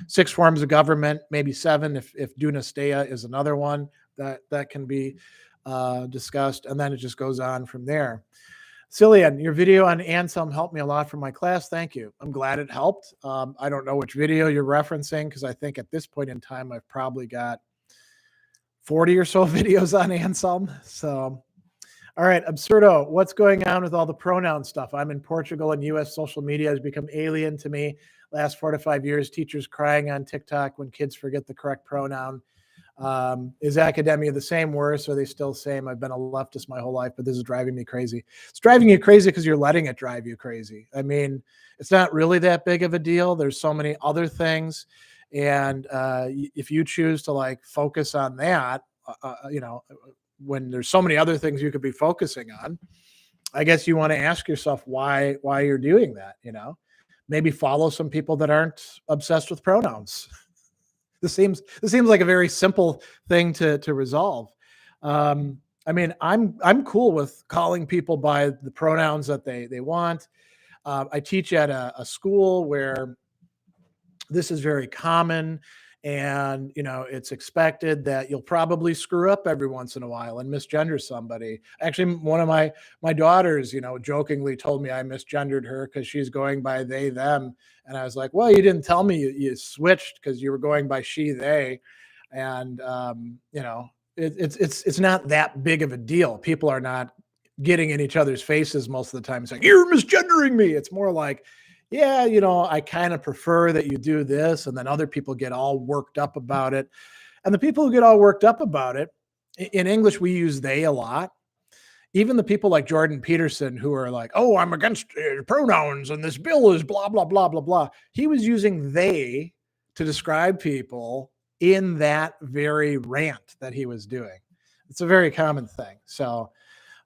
6 forms of government, maybe 7 if Dunasteia is another one that can be discussed, and then it just goes on from there. Cillian, your video on Anselm helped me a lot for my class. Thank you. I'm glad it helped. I don't know which video you're referencing, because I think at this point in time, I've probably got 40 or so videos on Anselm. So, all right, Absurdo, what's going on with all the pronoun stuff? I'm in Portugal, and U.S. social media has become alien to me. Last 4 to 5 years, teachers crying on TikTok when kids forget the correct pronoun. Is academia the same, worse? Are they still the same? I've been a leftist my whole life, but this is driving me crazy. It's driving you crazy because you're letting it drive you crazy. I mean, it's not really that big of a deal. There's so many other things. And if you choose to like focus on that, when there's so many other things you could be focusing on, I guess you want to ask yourself why you're doing that, maybe follow some people that aren't obsessed with pronouns. This seems like a very simple thing to resolve. I mean, I'm cool with calling people by the pronouns that they want. I teach at a school where this is very common, and it's expected that you'll probably screw up every once in a while and misgender somebody. Actually, one of my daughters, jokingly told me I misgendered her because she's going by they them, and I was like, well, you didn't tell me you switched because you were going by she they, and it's not that big of a deal. People are not getting in each other's faces most of the time saying you're misgendering me. It's more like, yeah, I kind of prefer that you do this. And then other people get all worked up about it. And the people who get all worked up about it, in English, we use they a lot. Even the people like Jordan Peterson who are like, oh, I'm against pronouns and this bill is blah, blah, blah, blah, blah. He was using they to describe people in that very rant that he was doing. It's a very common thing. So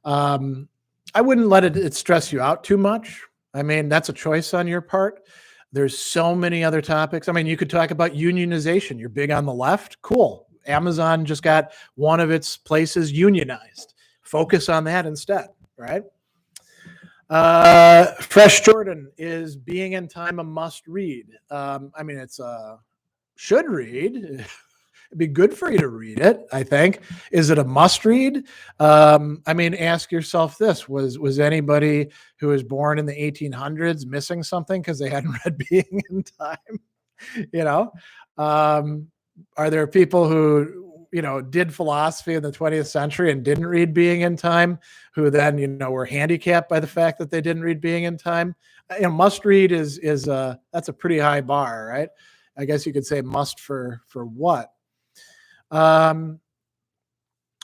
I wouldn't let it stress you out too much. I mean, that's a choice on your part. There's so many other topics. I mean, you could talk about unionization. You're big on the left. Cool. Amazon just got one of its places unionized. Focus on that instead, right? Fresh Jordan, is Being in Time a must read? I mean, it's a should read. It'd be good for you to read it, I think. Is it a must read? I mean, ask yourself this. Was anybody who was born in the 1800s missing something because they hadn't read Being in Time? Are there people who, did philosophy in the 20th century and didn't read Being in Time, who then, were handicapped by the fact that they didn't read Being in Time? Must read is that's a pretty high bar, right? I guess you could say must for what?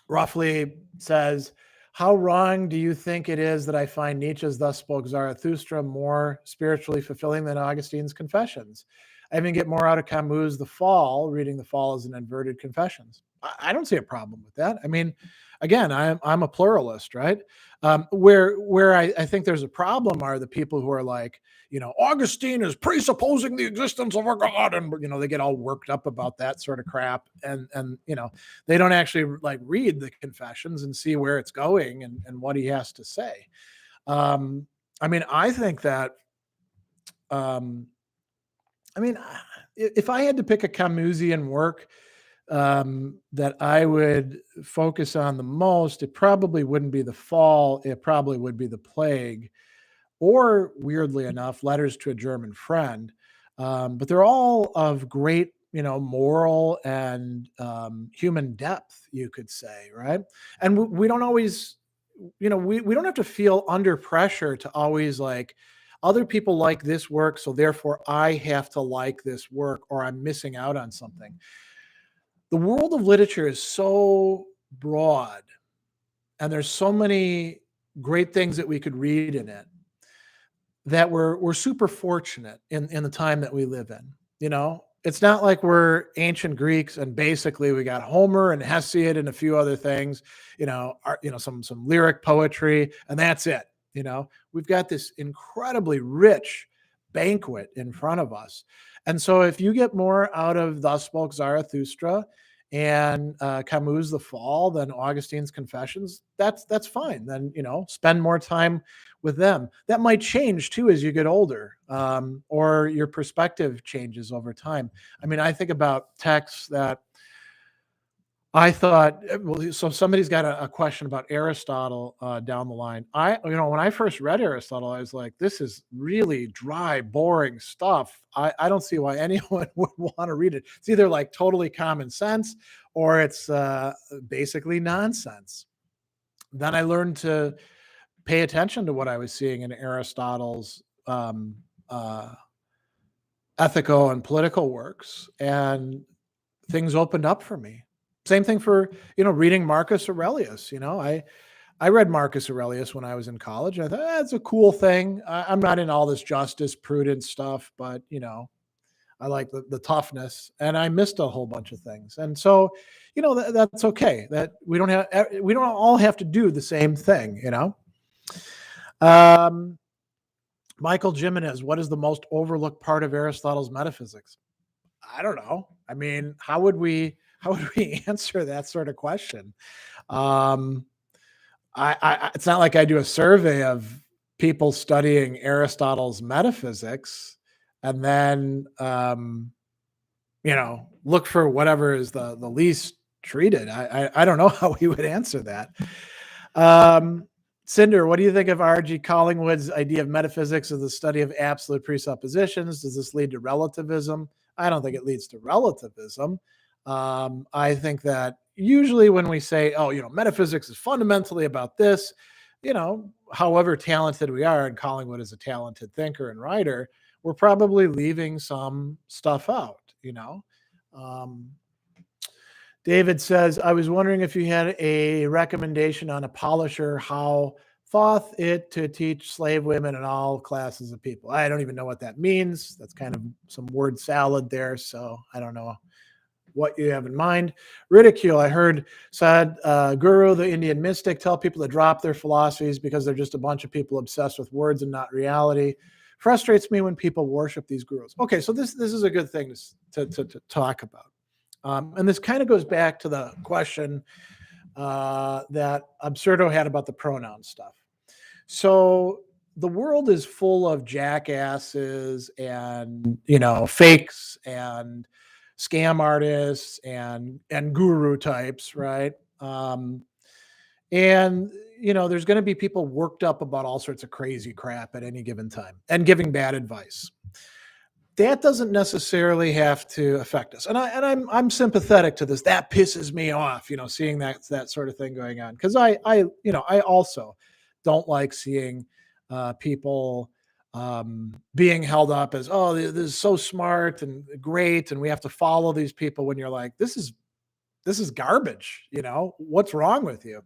Roughly says, how wrong do you think it is that I find Nietzsche's Thus Spoke Zarathustra more spiritually fulfilling than Augustine's Confessions? I even get more out of Camus' The Fall, reading The Fall as an inverted Confessions. I don't see a problem with that. I mean, again, I'm a pluralist, right? Where I think there's a problem are the people who are like, Augustine is presupposing the existence of a God, and they get all worked up about that sort of crap, and they don't actually like read the Confessions and see where it's going and what he has to say. I mean, I think that, if I had to pick a Camusian work that I would focus on the most, it probably wouldn't be The Fall. It probably would be The Plague, or weirdly enough, Letters to a German Friend. But they're all of great, moral and human depth, you could say, right? And we don't always, we don't have to feel under pressure to always like, other people like this work, so therefore I have to like this work, or I'm missing out on something. The world of literature is so broad, and there's so many great things that we could read in it, that we're super fortunate in the time that we live in. It's not like we're ancient Greeks and basically we got Homer and Hesiod and a few other things, some lyric poetry, and that's it. We've got this incredibly rich banquet in front of us. And so if you get more out of Thus Spoke Zarathustra and Camus' The Fall than Augustine's Confessions, that's fine. Then, spend more time with them. That might change too as you get older, or your perspective changes over time. I mean, I think about texts that I thought, so somebody's got a question about Aristotle down the line. When I first read Aristotle, I was like, this is really dry, boring stuff. I don't see why anyone would want to read it. It's either like totally common sense or it's basically nonsense. Then I learned to pay attention to what I was seeing in Aristotle's ethical and political works, and things opened up for me. Same thing for, reading Marcus Aurelius. I read Marcus Aurelius when I was in college. I thought that's a cool thing. I'm not in all this justice, prudence stuff, but I like the toughness, and I missed a whole bunch of things. And so, that's okay. That we don't all have to do the same thing. Michael Jimenez, what is the most overlooked part of Aristotle's metaphysics? I don't know. I mean, how would we answer that sort of question? It's not like I do a survey of people studying Aristotle's metaphysics and then, look for whatever is the least treated. I don't know how we would answer that. Cinder, what do you think of R.G. Collingwood's idea of metaphysics as the study of absolute presuppositions? Does this lead to relativism? I don't think it leads to relativism. I think that usually when we say, metaphysics is fundamentally about this, however talented we are, and Collingwood is a talented thinker and writer, we're probably leaving some stuff out, David says, I was wondering if you had a recommendation on a polisher, how thought it to teach slave women and all classes of people. I don't even know what that means. That's kind of some word salad there. So I don't know what you have in mind. Ridicule, I heard Sadguru, the Indian mystic, tell people to drop their philosophies because they're just a bunch of people obsessed with words and not reality. Frustrates me when people worship these gurus. Okay, so this is a good thing to talk about. And this kind of goes back to the question that Absurdo had about the pronoun stuff. So the world is full of jackasses and, fakes and scam artists and guru types, right? And, there's going to be people worked up about all sorts of crazy crap at any given time and giving bad advice. That doesn't necessarily have to affect us. And I'm sympathetic to this. That pisses me off, seeing that sort of thing going on. Because I also don't like seeing people being held up as, this is so smart and great, and we have to follow these people when you're like, this is garbage, what's wrong with you?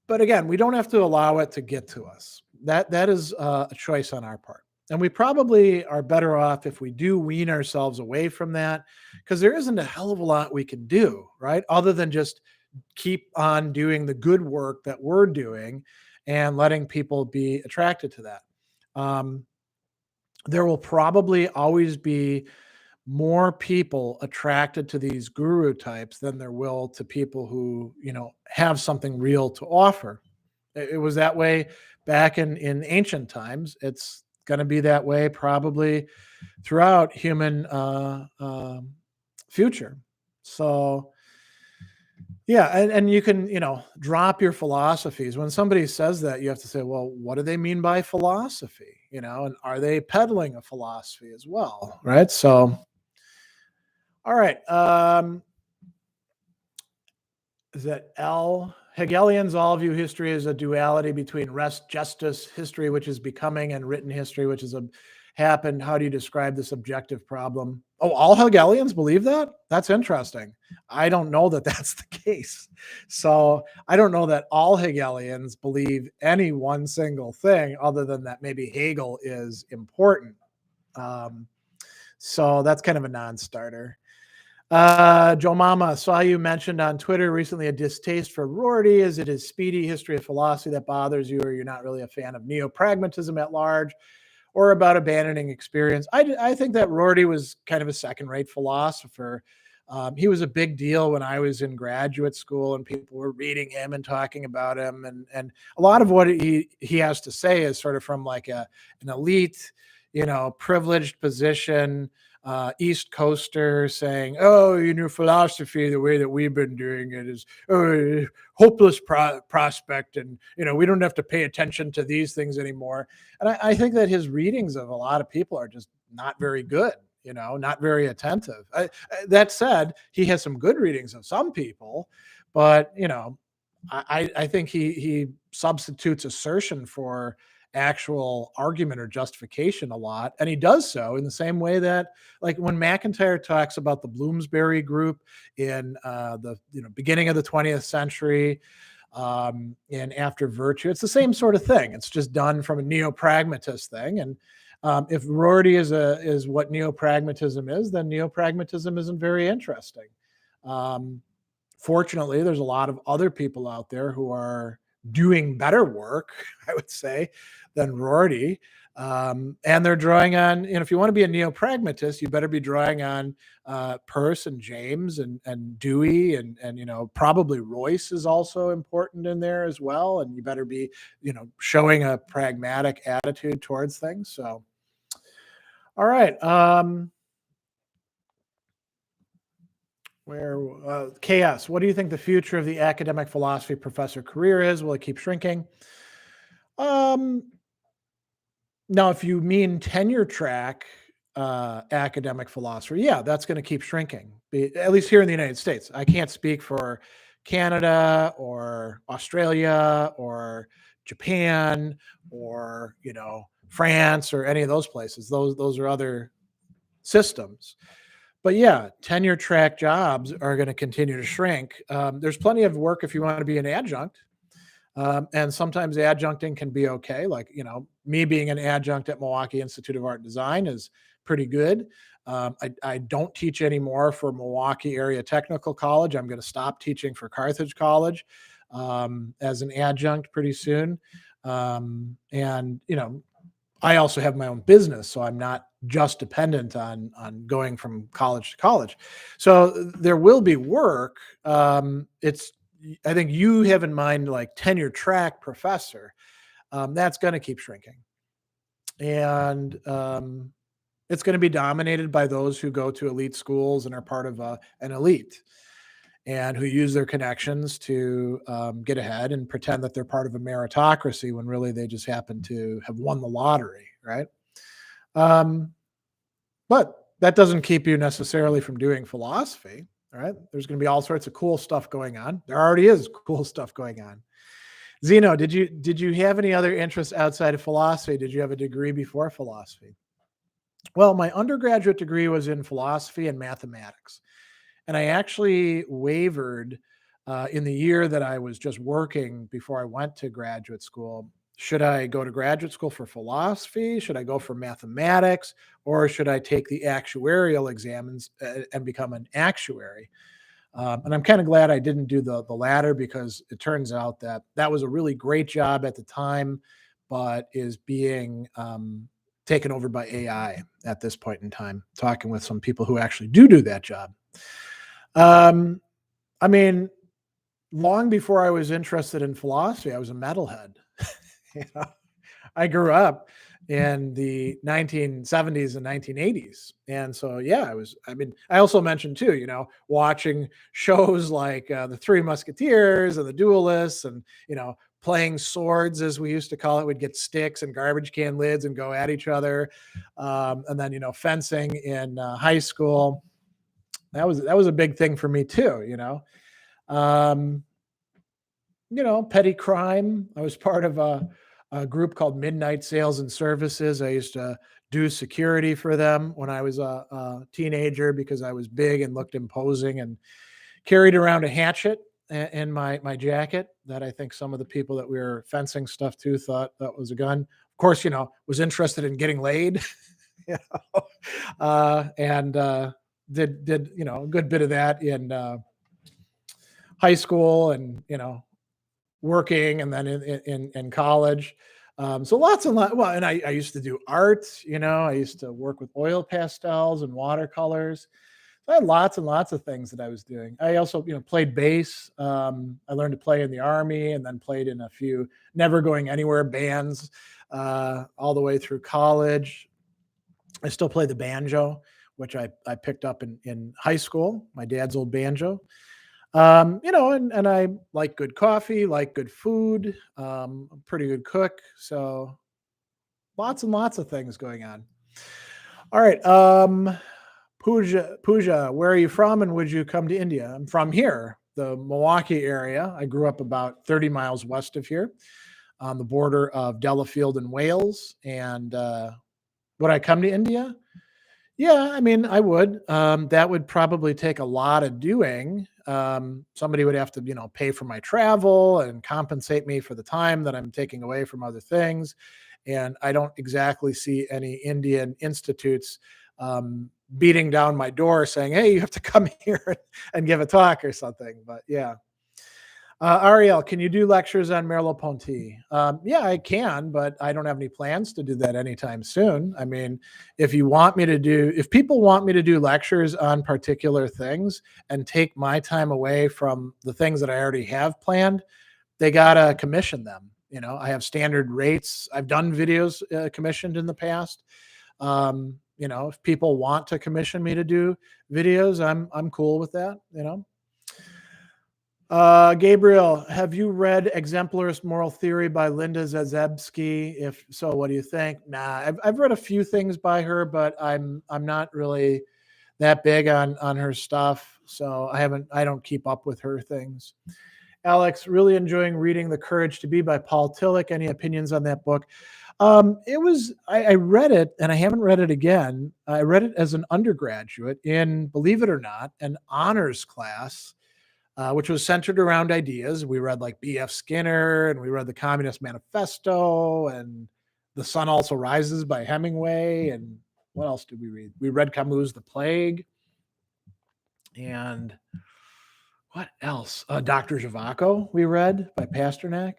But again, we don't have to allow it to get to us. That is a choice on our part. And we probably are better off if we do wean ourselves away from that, because there isn't a hell of a lot we can do, right? Other than just keep on doing the good work that we're doing and letting people be attracted to that. There will probably always be more people attracted to these guru types than there will to people who, have something real to offer. It was that way back in ancient times. It's going to be that way probably throughout human future. So yeah, and you can, drop your philosophies. When somebody says that, you have to say, well, what do they mean by philosophy? And are they peddling a philosophy as well? Right. So, all right. Is that L? Hegelians all view history as a duality between res justus history, which is becoming, and written history, which is happened. How do you describe this objective problem? Oh, all Hegelians believe that? That's interesting. I don't know that that's the case. So I don't know that all Hegelians believe any one single thing other than that maybe Hegel is important. So that's kind of a non-starter. Joe Mama, saw you mentioned on Twitter recently a distaste for Rorty. Is it his speedy history of philosophy that bothers you, or you're not really a fan of neo-pragmatism at large, or about abandoning experience? I think that Rorty was kind of a second-rate philosopher. He was a big deal when I was in graduate school, and people were reading him and talking about him. And a lot of what he has to say is sort of from like an elite, privileged position, East Coaster saying, philosophy, the way that we've been doing it is hopeless prospect. And, we don't have to pay attention to these things anymore. And I think that his readings of a lot of people are just not very good, not very attentive. That said, he has some good readings of some people, but, I think he substitutes assertion for actual argument or justification a lot. And he does so in the same way that, like, when McIntyre talks about the Bloomsbury group in the beginning of the 20th century, and after virtue, it's the same sort of thing. It's just done from a neo-pragmatist thing. And if Rorty is what neo-pragmatism is, then neo-pragmatism isn't very interesting. Fortunately, there's a lot of other people out there who are doing better work, I would say, than Rorty. And they're drawing on, if you want to be a neo-pragmatist, you better be drawing on Peirce and James and Dewey and probably Royce is also important in there as well. And you better be, showing a pragmatic attitude towards things. So, all right. KS, what do you think the future of the academic philosophy professor career is? Will it keep shrinking? Now, if you mean tenure track academic philosophy, yeah, that's going to keep shrinking, at least here in the United States. I can't speak for Canada or Australia or Japan or, France or any of those places. Those are other systems. But yeah, tenure track jobs are going to continue to shrink. There's plenty of work if you want to be an adjunct. And sometimes adjuncting can be okay. Like, me being an adjunct at Milwaukee Institute of Art and Design is pretty good. I don't teach anymore for Milwaukee Area Technical College. I'm going to stop teaching for Carthage College as an adjunct pretty soon. And, I also have my own business, so I'm not just dependent on going from college to college. So there will be work. I think you have in mind like tenure track professor. That's going to keep shrinking. And it's going to be dominated by those who go to elite schools and are part of an elite and who use their connections to get ahead and pretend that they're part of a meritocracy when really they just happen to have won the lottery, right? But that doesn't keep you necessarily from doing philosophy, right? There's going to be all sorts of cool stuff going on. There already is cool stuff going on. Zeno, did you have any other interests outside of philosophy? Did you have a degree before philosophy? Well, my undergraduate degree was in philosophy and mathematics. And I actually wavered in the year that I was just working before I went to graduate school. Should I go to graduate school for philosophy? Should I go for mathematics? Or should I take the actuarial exams and become an actuary? And I'm kind of glad I didn't do the latter, because it turns out that was a really great job at the time, but is being taken over by AI at this point in time, talking with some people who actually do that job. I mean, long before I was interested in philosophy, I was a metalhead. I grew up in the 1970s and 1980s. And so, yeah, I also mentioned too, watching shows like the Three Musketeers and the Duelists and, playing swords, as we used to call it. We'd get sticks and garbage can lids and go at each other. And then, fencing in high school. That was a big thing for me too, petty crime. I was part of a group called Midnight Sales and Services. I used to do security for them when I was a teenager because I was big and looked imposing, and carried around a hatchet in my jacket that I think some of the people that we were fencing stuff to thought that was a gun. Of course, was interested in getting laid, and did a good bit of that in high school and working, and then in college. So lots and lots. Well, and I used to do art. I used to work with oil pastels and watercolors. So I had lots and lots of things that I was doing. I also played bass. I learned to play in the Army, and then played in a few never going anywhere bands all the way through college. I still play the banjo, which I picked up in high school, my dad's old banjo. And I like good coffee, like good food, I'm a pretty good cook. So lots and lots of things going on. All right. Pooja, where are you from, and would you come to India? I'm from here, the Milwaukee area. I grew up about 30 miles west of here. on the border of Delafield and Wales. And would I come to India? Yeah, I mean, I would. That would probably take a lot of doing. Somebody would have to, pay for my travel and compensate me for the time that I'm taking away from other things. And I don't exactly see any Indian institutes beating down my door saying, hey, you have to come here and give a talk or something. But yeah. Ariel, can you do lectures on Merleau-Ponty? Yeah, I can, but I don't have any plans to do that anytime soon. I mean, if people want me to do lectures on particular things and take my time away from the things that I already have planned, they gotta commission them. I have standard rates. I've done videos commissioned in the past. If people want to commission me to do videos, I'm cool with that. Gabriel, have you read Exemplarist Moral Theory by Linda Zazebski? If so, what do you think? Nah, I've read a few things by her, but I'm not really that big on her stuff, so I don't keep up with her things. Alex, really enjoying reading The Courage to Be by Paul Tillich. Any opinions on that book? I read it and I haven't read it again. I read it as an undergraduate in, believe it or not, an honors class, which was centered around ideas. We read like B.F. Skinner, and we read the Communist Manifesto, and The Sun Also Rises by Hemingway. And what else did we read? We read Camus' The Plague. And what else? Dr. Zhivago we read by Pasternak.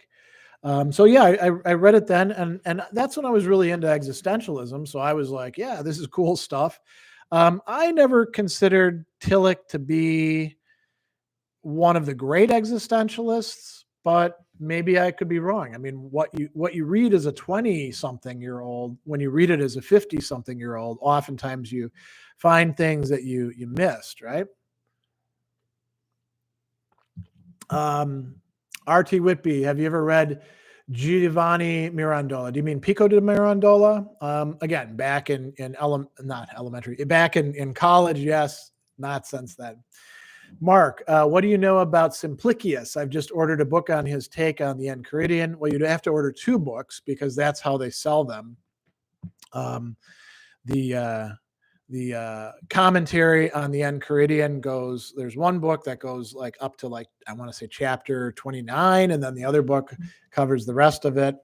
So yeah, I read it then, and that's when I was really into existentialism. So I was like, yeah, this is cool stuff. I never considered Tillich to be one of the great existentialists, but maybe I could be wrong. I mean, what you read as a 20-something-year-old, when you read it as a 50-something-year-old, oftentimes you find things that you missed, right? R.T. Whitby, have you ever read Giovanni Mirandola? Do you mean Pico de Mirandola? Again, back back in college, yes, not since then. Mark, what do you know about Simplicius? I've just ordered a book on his take on the Enchiridion. Well, you'd have to order 2 books because that's how they sell them. The commentary on the Enchiridion goes, there's one book that goes like up to I want to say chapter 29, and then the other book covers the rest of it.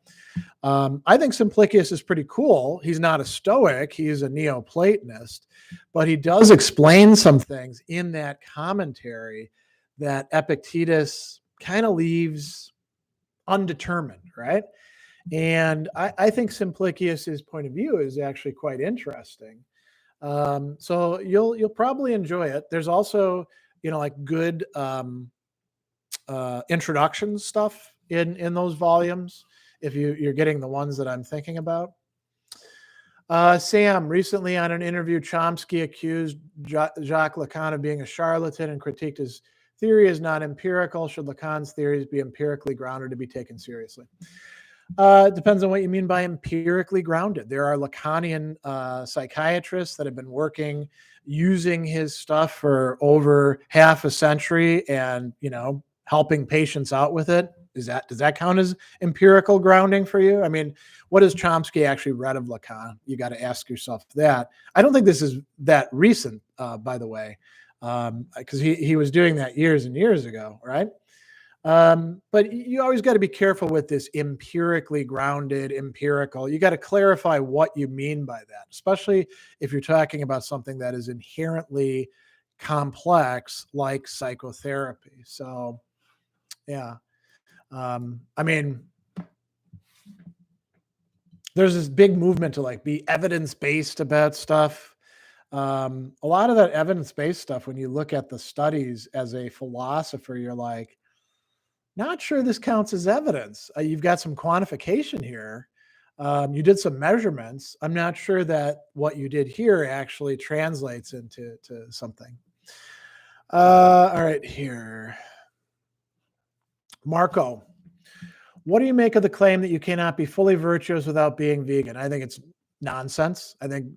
I think Simplicius is pretty cool. He's not a Stoic, he's a Neoplatonist, but he does explain some things in that commentary that Epictetus kind of leaves undetermined, right? And I think Simplicius's point of view is actually quite interesting. So you'll probably enjoy it. There's also, good introduction stuff in those volumes, if you're getting the ones that I'm thinking about. Sam, recently on an interview, Chomsky accused Jacques Lacan of being a charlatan and critiqued his theory as not empirical. Should Lacan's theories be empirically grounded to be taken seriously? It depends on what you mean by empirically grounded. There are Lacanian psychiatrists that have been working using his stuff for over half a century and, helping patients out with it. Does that count as empirical grounding for you? I mean, what has Chomsky actually read of Lacan? You got to ask yourself that. I don't think this is that recent, by the way, because he was doing that years and years ago, right? But you always got to be careful with this empirically grounded, empirical. You got to clarify what you mean by that, especially if you're talking about something that is inherently complex like psychotherapy. So, yeah. I mean, there's this big movement to be evidence-based about stuff. A lot of that evidence-based stuff, when you look at the studies as a philosopher, you're like, not sure this counts as evidence. You've got some quantification here. You did some measurements. I'm not sure that what you did here actually translates into something. All right, here. Marco, what do you make of the claim that you cannot be fully virtuous without being vegan? I think it's nonsense. I think,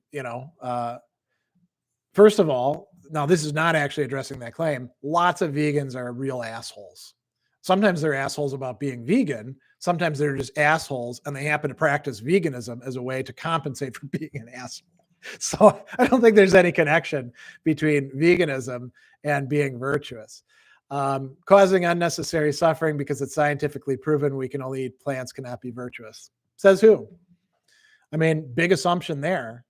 first of all, now this is not actually addressing that claim. Lots of vegans are real assholes. Sometimes they're assholes about being vegan. Sometimes they're just assholes and they happen to practice veganism as a way to compensate for being an asshole. So I don't think there's any connection between veganism and being virtuous. Causing unnecessary suffering because it's scientifically proven we can only eat plants cannot be virtuous. Says who? I mean, big assumption there.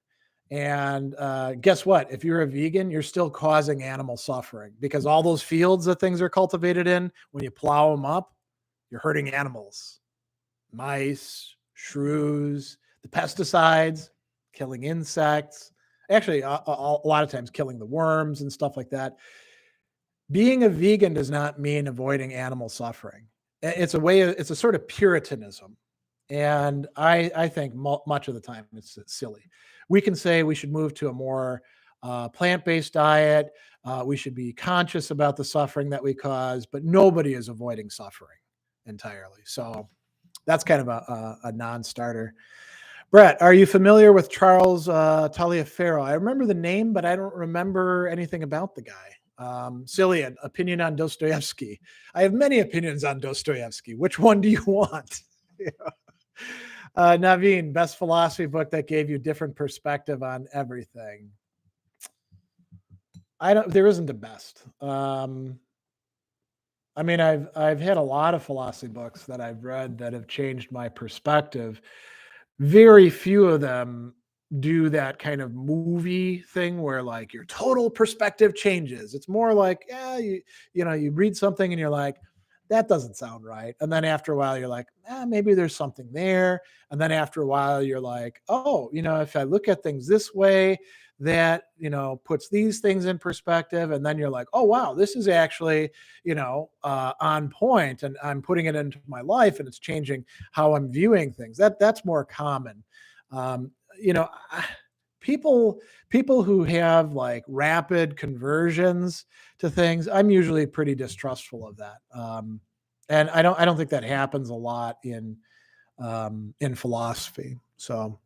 And guess what? If you're a vegan, you're still causing animal suffering because all those fields that things are cultivated in, when you plow them up, you're hurting animals, mice, shrews, the pesticides, killing insects, actually a lot of times killing the worms and stuff like that. Being a vegan does not mean avoiding animal suffering. It's a sort of Puritanism. And I think much of the time it's silly. We can say we should move to a more plant-based diet. We should be conscious about the suffering that we cause, but nobody is avoiding suffering entirely. So that's kind of a non-starter. Brett, are you familiar with Charles Taliaferro? I remember the name, but I don't remember anything about the guy. Cillian, opinion on Dostoevsky. I have many opinions on Dostoevsky. Which one do you want? Naveen, best philosophy book that gave you different perspective on everything. There isn't a best. I mean, I've had a lot of philosophy books that I've read that have changed my perspective. Very few of them do that kind of movie thing where like your total perspective changes. It's more like, you read something and you're like, that doesn't sound right. And then after a while, you're like, maybe there's something there. And then after a while, you're like, oh, if I look at things this way, that, puts these things in perspective. And then you're like, oh, wow, this is actually, on point. And I'm putting it into my life and it's changing how I'm viewing things. That's more common. People who have like rapid conversions to things, I'm usually pretty distrustful of that. And I don't think that happens a lot in philosophy. So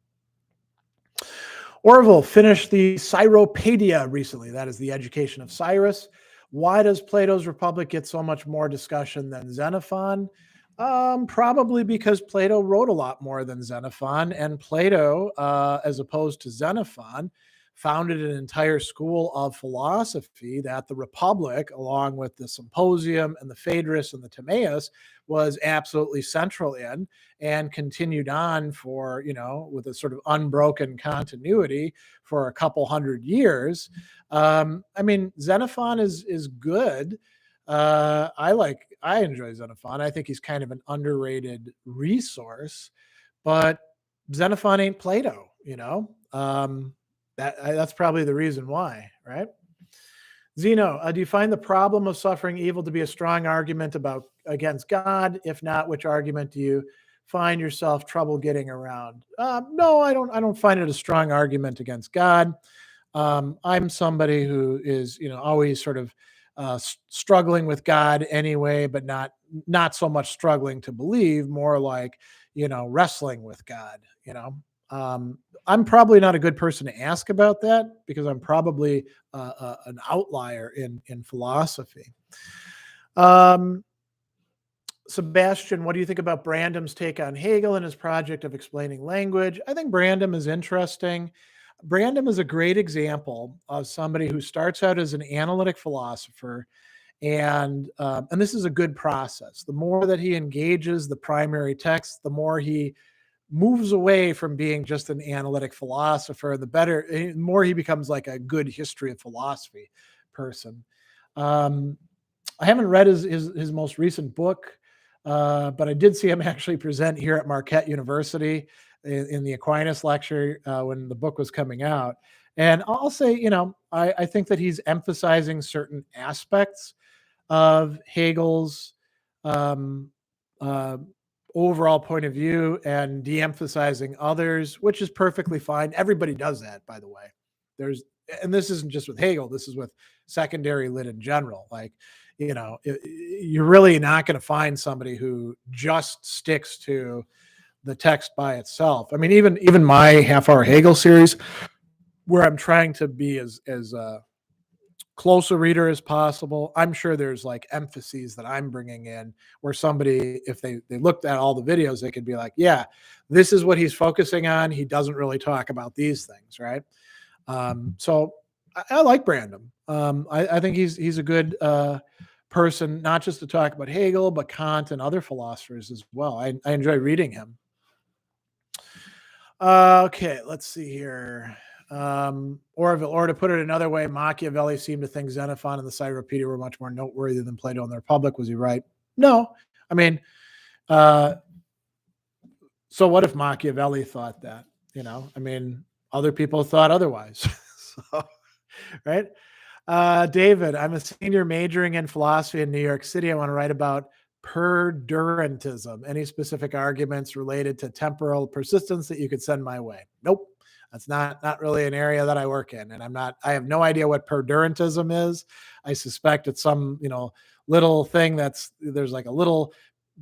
Orville finished the Cyropaedia recently. That is the education of Cyrus. Why does Plato's Republic get so much more discussion than Xenophon? Probably because Plato wrote a lot more than Xenophon, and Plato, as opposed to Xenophon, founded an entire school of philosophy that the Republic, along with the Symposium and the Phaedrus and the Timaeus, was absolutely central in and continued on for, with a sort of unbroken continuity for a couple hundred years. I mean, Xenophon is good. I enjoy Xenophon. I think he's kind of an underrated resource, but Xenophon ain't Plato, that's probably the reason why, right? Zeno, do you find the problem of suffering evil to be a strong argument against God? If not, which argument do you find yourself trouble getting around? No, I don't find it a strong argument against God. I'm somebody who is, always sort of struggling with God anyway, but not so much struggling to believe, more like, wrestling with God, I'm probably not a good person to ask about that because I'm probably an outlier in philosophy. Sebastian, what do you think about Brandam's take on Hegel and his project of explaining language? I think Brandam is interesting. Brandam is a great example of somebody who starts out as an analytic philosopher, and this is a good process. The more that he engages the primary text, the more he moves away from being just an analytic philosopher, the more he becomes like a good history of philosophy person. I haven't read his most recent book, but I did see him actually present here at Marquette University in the Aquinas lecture when the book was coming out. And I'll say, I think that he's emphasizing certain aspects of Hegel's overall point of view and de-emphasizing others, which is perfectly fine. Everybody does that, by the way. And this isn't just with Hegel, this is with secondary lit in general. Like, you're really not going to find somebody who just sticks to the text by itself. I mean, even my half-hour Hegel series, where I'm trying to be as close a reader as possible. I'm sure there's like emphases that I'm bringing in where somebody, if they looked at all the videos, they could be like, yeah, this is what he's focusing on. He doesn't really talk about these things, right? So I like Brandon. I think he's a good person, not just to talk about Hegel, but Kant and other philosophers as well. I enjoy reading him. Okay, let's see here. Or to put it another way, Machiavelli seemed to think Xenophon and the Cyropaedia were much more noteworthy than Plato and the Republic. Was he right? No. I mean, so what if Machiavelli thought that? I mean, other people thought otherwise. So, right? David, I'm a senior majoring in philosophy in New York City. I want to write about perdurantism. Any specific arguments related to temporal persistence that you could send my way? Nope. That's not really an area that I work in. And I have no idea what perdurantism is. I suspect it's some, little thing there's like a little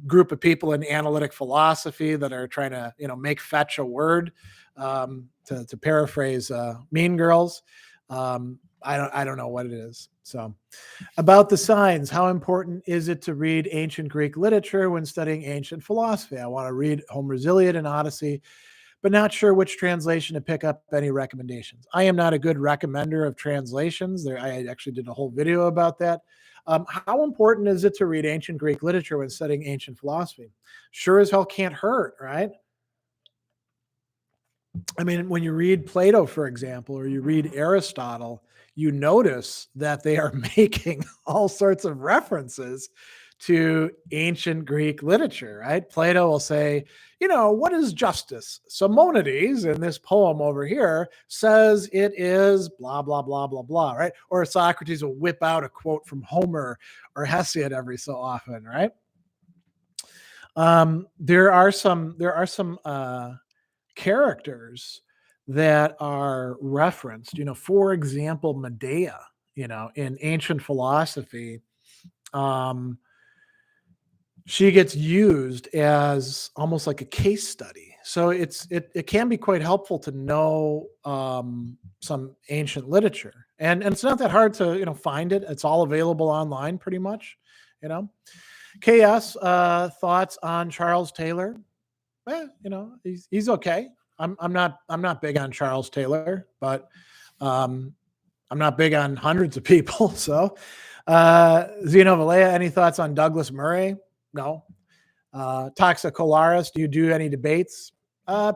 group of people in analytic philosophy that are trying to, make fetch a word, to paraphrase Mean Girls. I don't know what it is. So about the signs, how important is it to read ancient Greek literature when studying ancient philosophy? I want to read Homer's Iliad and Odyssey, but not sure which translation to pick up. Any recommendations? I am not a good recommender of translations. I actually did a whole video about that. How important is it to read ancient Greek literature when studying ancient philosophy? Sure as hell can't hurt, right? I mean, when you read Plato, for example, or you read Aristotle, you notice that they are making all sorts of references to ancient Greek literature, right? Plato will say, what is justice? Simonides in this poem over here says it is blah, blah, blah, blah, blah, right? Or Socrates will whip out a quote from Homer or Hesiod every so often, right? There are some characters that are referenced, for example, Medea, in ancient philosophy, she gets used as almost like a case study. So it can be quite helpful to know some ancient literature, and it's not that hard to find it. It's all available online pretty much. KS thoughts on Charles Taylor. He's okay. I'm not big on Charles Taylor, but I'm not big on hundreds of people. So, Zeno Valea, any thoughts on Douglas Murray? No. Toxicolaris, do you do any debates?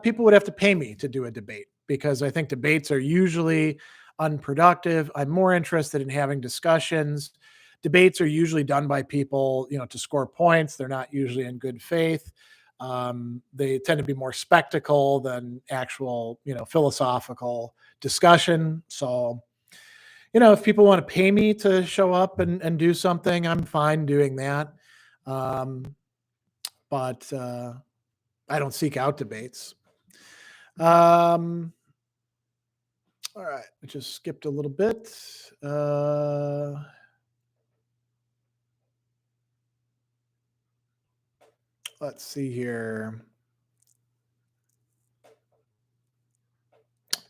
People would have to pay me to do a debate because I think debates are usually unproductive. I'm more interested in having discussions. Debates are usually done by people, to score points. They're not usually in good faith. They tend to be more spectacle than actual, philosophical discussion. So, if people want to pay me to show up and do something, I'm fine doing that. But I don't seek out debates. All right, I just skipped a little bit. Let's see here.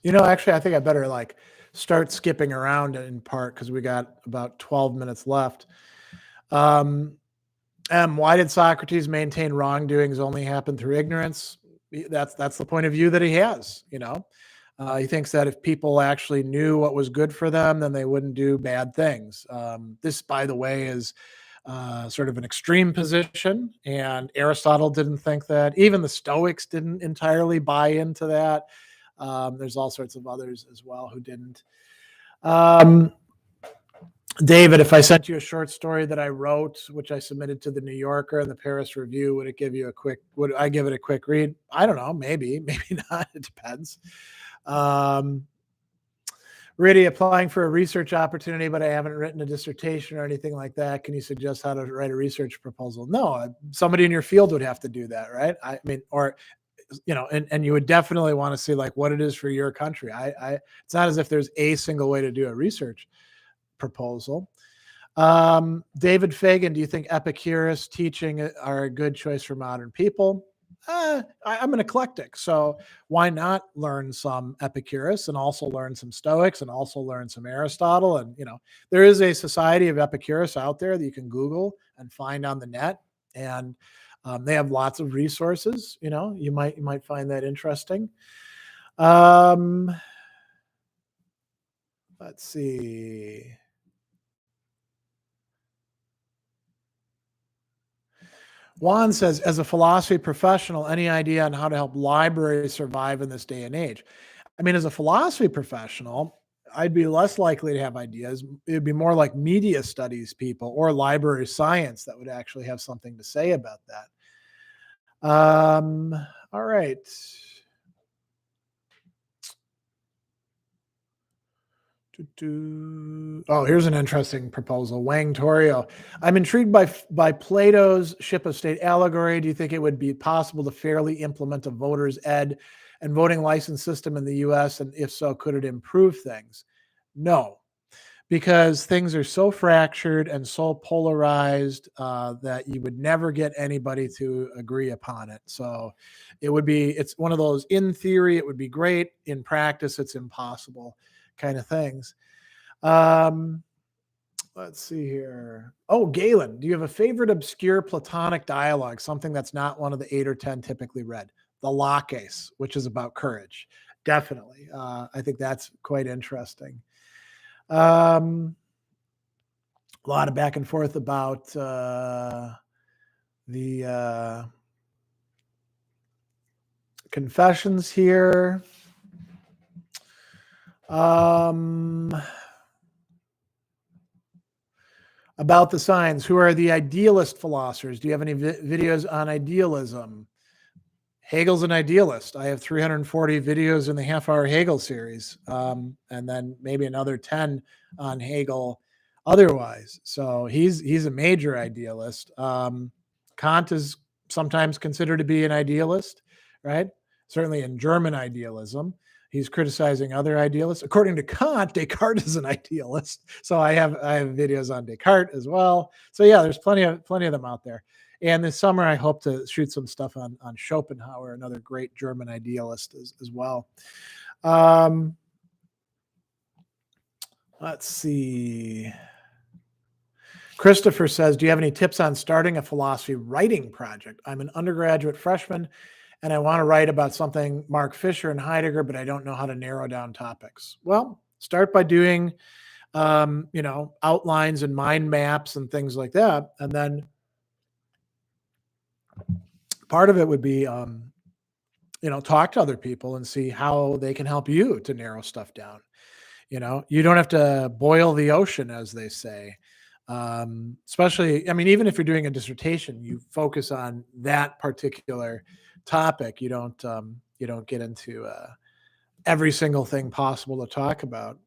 Actually, I think I better start skipping around in part because we got about 12 minutes left. Why did Socrates maintain wrongdoings only happen through ignorance? That's the point of view that he has. He thinks that if people actually knew what was good for them, then they wouldn't do bad things. This, by the way, is sort of an extreme position, and Aristotle didn't think that. Even the Stoics didn't entirely buy into that. There's all sorts of others as well who didn't. David, if I sent you a short story that I wrote, which I submitted to the New Yorker and the Paris Review, would I give it a quick read? I don't know. Maybe not. It depends. Really applying for a research opportunity, but I haven't written a dissertation or anything like that. Can you suggest how to write a research proposal? No, somebody in your field would have to do that, right? I mean, or, and you would definitely want to see what it is for your country. It's not as if there's a single way to do a research proposal. David Fagan, do you think Epicurus teaching are a good choice for modern people? I'm an eclectic, so why not learn some Epicurus and also learn some Stoics and also learn some Aristotle? And there is a Society of Epicurus out there that you can Google and find on the net, and they have lots of resources. You might find that interesting. Let's see. Juan says, as a philosophy professional, any idea on how to help libraries survive in this day and age? I mean, as a philosophy professional, I'd be less likely to have ideas. It'd be more like media studies people or library science that would actually have something to say about that. All right. Oh, here's an interesting proposal. Wang Torio. I'm intrigued by Plato's ship of state allegory. Do you think it would be possible to fairly implement a voter's ed and voting license system in the US? And if so, could it improve things? No, because things are so fractured and so polarized that you would never get anybody to agree upon it. So it's one of those, in theory, it would be great. In practice, it's impossible kind of things. Let's see here. Oh, Galen, do you have a favorite obscure Platonic dialogue, something that's not one of the 8 or 10 typically read? The Laches, which is about courage. Definitely. I think that's quite interesting. A lot of back and forth about the Confessions here. About the signs, who are the idealist philosophers? Do you have any videos on idealism? Hegel's an idealist. I have 340 videos in the half-hour Hegel series, and then maybe another 10 on Hegel otherwise. So he's a major idealist. Kant is sometimes considered to be an idealist, right? Certainly in German idealism. He's criticizing other idealists. According to Kant, Descartes is an idealist. So I have videos on Descartes as well. So yeah, there's plenty of them out there. And this summer, I hope to shoot some stuff on Schopenhauer, another great German idealist as well. Let's see. Christopher says, do you have any tips on starting a philosophy writing project? I'm an undergraduate freshman, and I want to write about something Mark Fisher and Heidegger, but I don't know how to narrow down topics. Well, start by doing, outlines and mind maps and things like that. And then part of it would be, talk to other people and see how they can help you to narrow stuff down. You don't have to boil the ocean, as they say. Especially, I mean, even if you're doing a dissertation, you focus on that particular topic. You don't get into every single thing possible to talk about.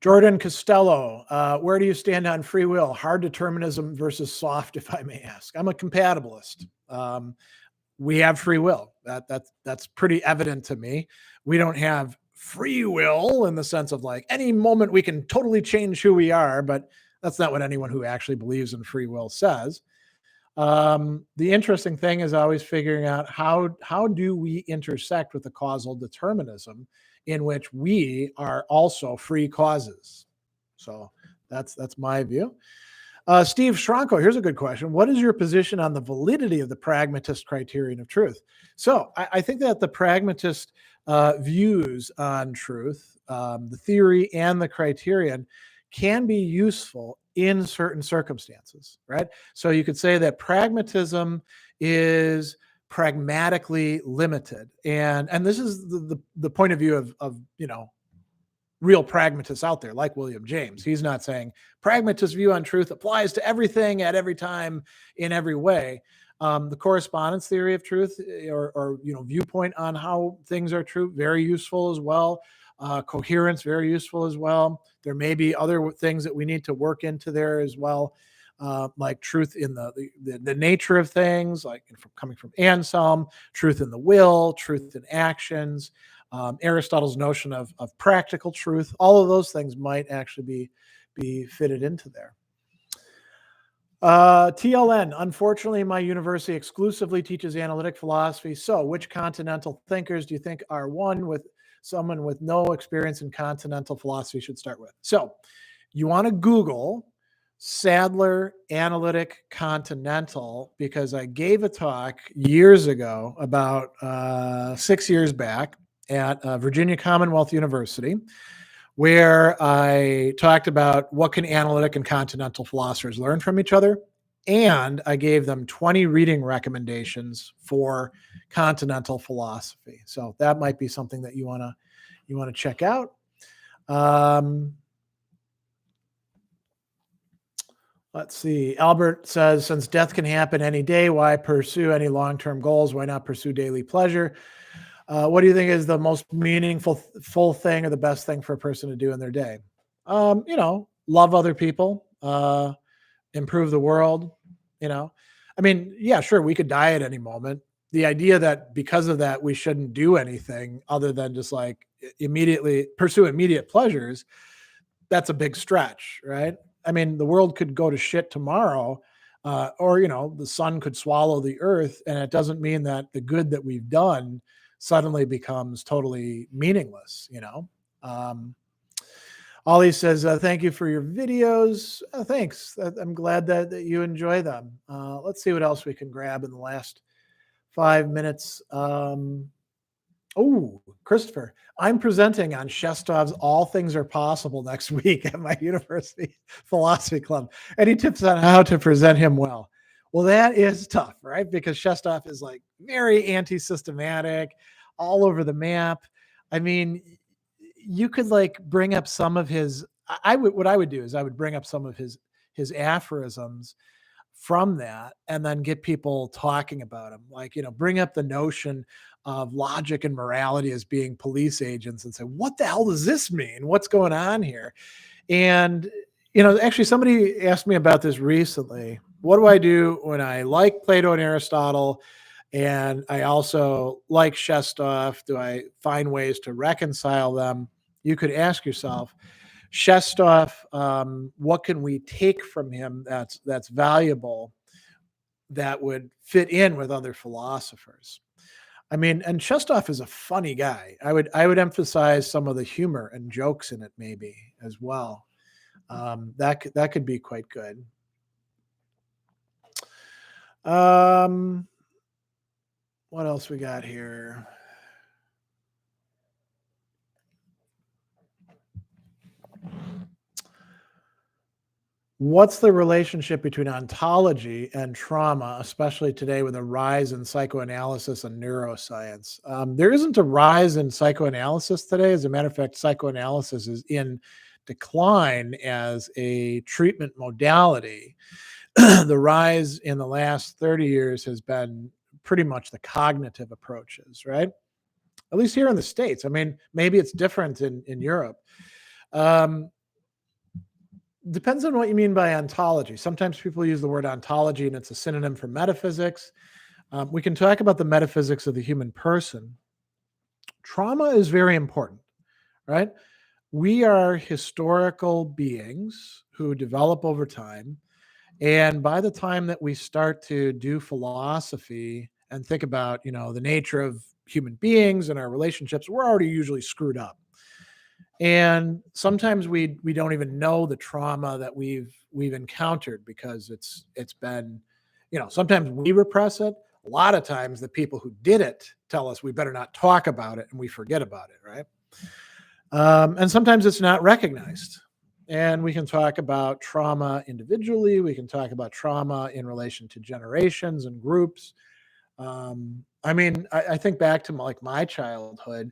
Jordan Costello, where do you stand on free will, hard determinism versus soft, if I may ask? I'm a compatibilist. We have free will. That's pretty evident to me. We don't have free will in the sense of like any moment we can totally change who we are, but that's not what anyone who actually believes in free will says. The interesting thing is always figuring out how do we intersect with the causal determinism in which we are also free causes. So that's my view. Steve Schranko, here's a good question. What is your position on the validity of the pragmatist criterion of truth? So I think that the pragmatist views on truth, the theory and the criterion, can be useful in certain circumstances, right? So you could say that pragmatism is pragmatically limited. And this is the point of view of real pragmatists out there, like William James. He's not saying pragmatist view on truth applies to everything at every time in every way. The correspondence theory of truth or viewpoint on how things are true, very useful as well. Coherence, very useful as well. There may be other things that we need to work into there as well, like truth in the nature of things, like coming from Anselm, truth in the will, truth in actions, Aristotle's notion of practical truth. All of those things might actually be fitted into there. TLN, unfortunately, my university exclusively teaches analytic philosophy. So which continental thinkers do you think are one with someone with no experience in continental philosophy should start with? So you want to Google Sadler Analytic Continental, because I gave a talk years ago, about 6 years back, at Virginia Commonwealth University, where I talked about what can analytic and continental philosophers learn from each other. And I gave them 20 reading recommendations for continental philosophy. So that might be something that you want to check out. Let's see. Albert says, since death can happen any day, why pursue any long-term goals? Why not pursue daily pleasure? What do you think is the most meaningful full thing or the best thing for a person to do in their day? Love other people, improve the world. I mean, yeah, sure, we could die at any moment. The idea that because of that we shouldn't do anything other than just like immediately pursue immediate pleasures, that's a big stretch, right? I mean, the world could go to shit tomorrow, or the sun could swallow the earth, and it doesn't mean that the good that we've done suddenly becomes totally meaningless. Ollie says, thank you for your videos. Thanks. I'm glad that you enjoy them. Let's see what else we can grab in the last 5 minutes. Christopher, I'm presenting on Shestov's All Things Are Possible next week at my university philosophy club. Any tips on how to present him well? Well, that is tough, right? Because Shestov is like very anti-systematic, all over the map. I mean, you could like bring up some of his, what I would do is I would bring up some of his aphorisms from that and then get people talking about him. Like, bring up the notion of logic and morality as being police agents and say, what the hell does this mean? What's going on here? And, actually somebody asked me about this recently. What do I do when I like Plato and Aristotle and I also like Shestov? Do I find ways to reconcile them? You could ask yourself, Shestov, what can we take from him that's valuable, that would fit in with other philosophers? I mean, and Shestov is a funny guy. I would emphasize some of the humor and jokes in it maybe as well. That could be quite good. What else we got here? What's the relationship between ontology and trauma, especially today with a rise in psychoanalysis and neuroscience? There isn't a rise in psychoanalysis today. As a matter of fact, psychoanalysis is in decline as a treatment modality. The rise in the last 30 years has been pretty much the cognitive approaches, right? At least here in the States. I mean, maybe it's different in Europe. Depends on what you mean by ontology. Sometimes people use the word ontology and it's a synonym for metaphysics. We can talk about the metaphysics of the human person. Trauma is very important, right? We are historical beings who develop over time. And by the time that we start to do philosophy and think about, the nature of human beings and our relationships, we're already usually screwed up. And sometimes we don't even know the trauma that we've encountered because it's been, sometimes we repress it. A lot of times the people who did it tell us we better not talk about it and we forget about it, right? And sometimes it's not recognized. And we can talk about trauma individually. We can talk about trauma in relation to generations and groups. I mean, I think back to my childhood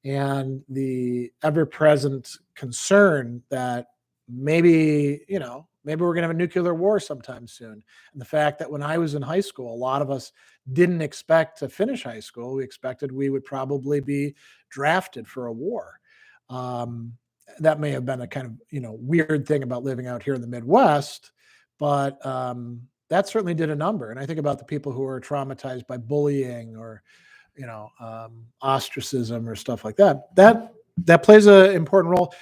and the ever-present concern that maybe we're going to have a nuclear war sometime soon. And the fact that when I was in high school, a lot of us didn't expect to finish high school. We expected we would probably be drafted for a war. That may have been a kind of, weird thing about living out here in the Midwest, but that certainly did a number. And I think about the people who are traumatized by bullying or, ostracism or stuff like that. That that plays an important role,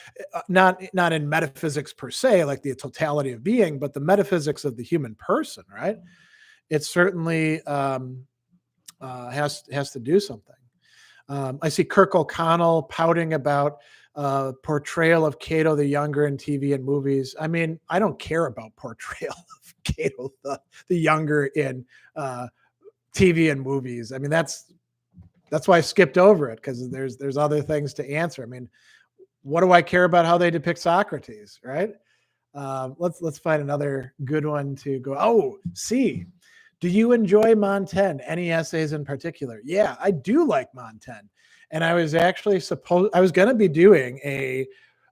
not in metaphysics per se, like the totality of being, but the metaphysics of the human person, right? It certainly has to do something. I see Kirk O'Connell pouting about portrayal of Cato the Younger in TV and movies. I mean, I don't care about portrayal of Cato the Younger in TV and movies. I mean, that's why I skipped over it, because there's other things to answer. I mean, what do I care about how they depict Socrates, right? Let's find another good one to go. Oh, C. Do you enjoy Montaigne? Any essays in particular? Yeah, I do like Montaigne. And I was actually I was going to be doing a,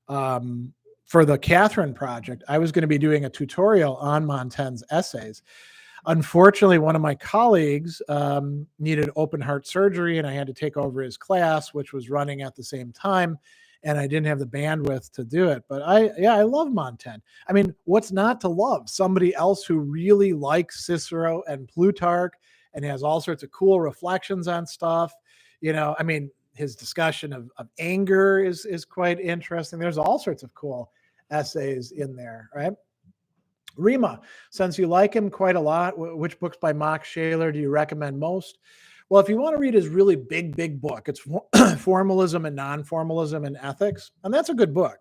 for the Catherine project, I was going to be doing a tutorial on Montaigne's essays. Unfortunately, one of my colleagues needed open heart surgery, and I had to take over his class, which was running at the same time, and I didn't have the bandwidth to do it. But I love Montaigne. I mean, what's not to love? Somebody else who really likes Cicero and Plutarch and has all sorts of cool reflections on stuff. I mean, his discussion of anger is quite interesting. There's all sorts of cool essays in there, right? Rima, since you like him quite a lot, which books by Max Scheler do you recommend most? Well, if you want to read his really big book, it's Formalism and Non-Formalism and Ethics, and that's a good book.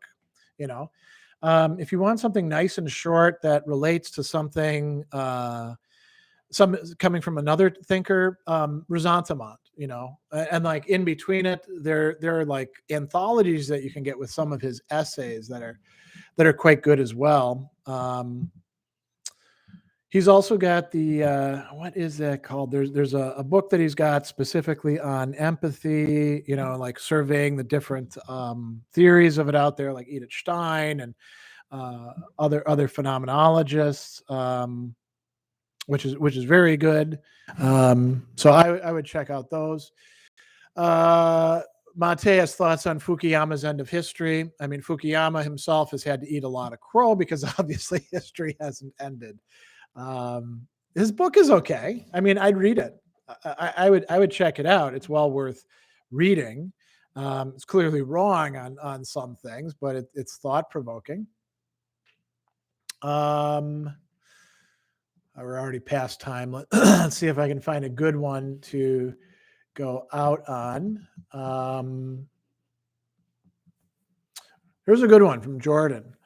If you want something nice and short that relates to something, some coming from another thinker, Resentiment, and like in between it, there are like anthologies that you can get with some of his essays that are quite good as well. He's also got the what is that called? There's a book that he's got specifically on empathy, like surveying the different theories of it out there, like Edith Stein and other phenomenologists, which is very good. So I would check out those. Matea's thoughts on Fukuyama's end of history. I mean, Fukuyama himself has had to eat a lot of crow because obviously history hasn't ended. His book is okay. I mean, I'd read it. I would check it out. It's well worth reading. It's clearly wrong on some things, but it's thought provoking. We're already past time. Let's see if I can find a good one to go out on. Here's a good one from Jordan.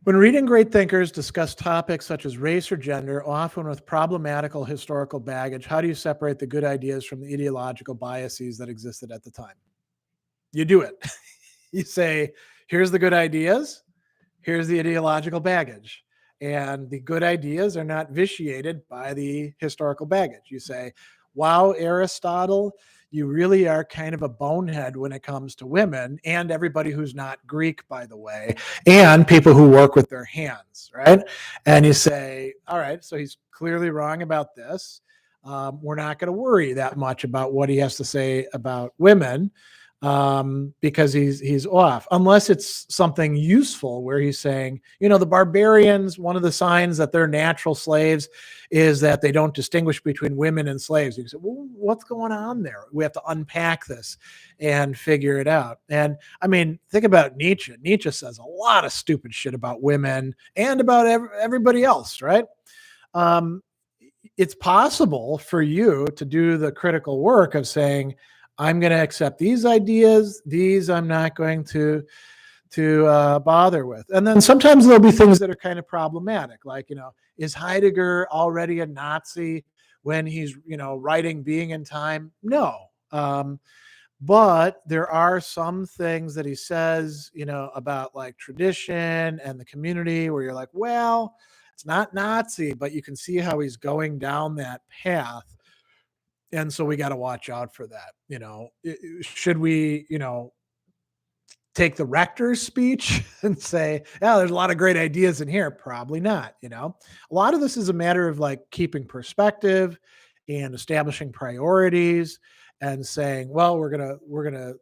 When reading great thinkers discuss topics such as race or gender, often with problematical historical baggage, how do you separate the good ideas from the ideological biases that existed at the time? You do it. You say, here's the good ideas, here's the ideological baggage. And the good ideas are not vitiated by the historical baggage. You say, wow, Aristotle, you really are kind of a bonehead when it comes to women and everybody who's not Greek, by the way, and people who work with their hands, right? And you say, all right, so he's clearly wrong about this. We're not going to worry that much about what he has to say about women, because he's off, unless it's something useful where he's saying, the barbarians, one of the signs that they're natural slaves is that they don't distinguish between women and slaves. You can say, well, what's going on there? We have to unpack this and figure it out. And I mean, think about Nietzsche. Nietzsche says a lot of stupid shit about women and about everybody else, right? It's possible for you to do the critical work of saying, I'm going to accept these ideas. These I'm not going to bother with. And then sometimes there'll be things that are kind of problematic, like, is Heidegger already a Nazi when he's, writing Being in Time? No. But there are some things that he says, about like tradition and the community where you're like, well, it's not Nazi, but you can see how he's going down that path. And so we got to watch out for that. Should we, take the rector's speech and say, yeah, there's a lot of great ideas in here? Probably not. A lot of this is a matter of like keeping perspective and establishing priorities and saying, well, we're gonna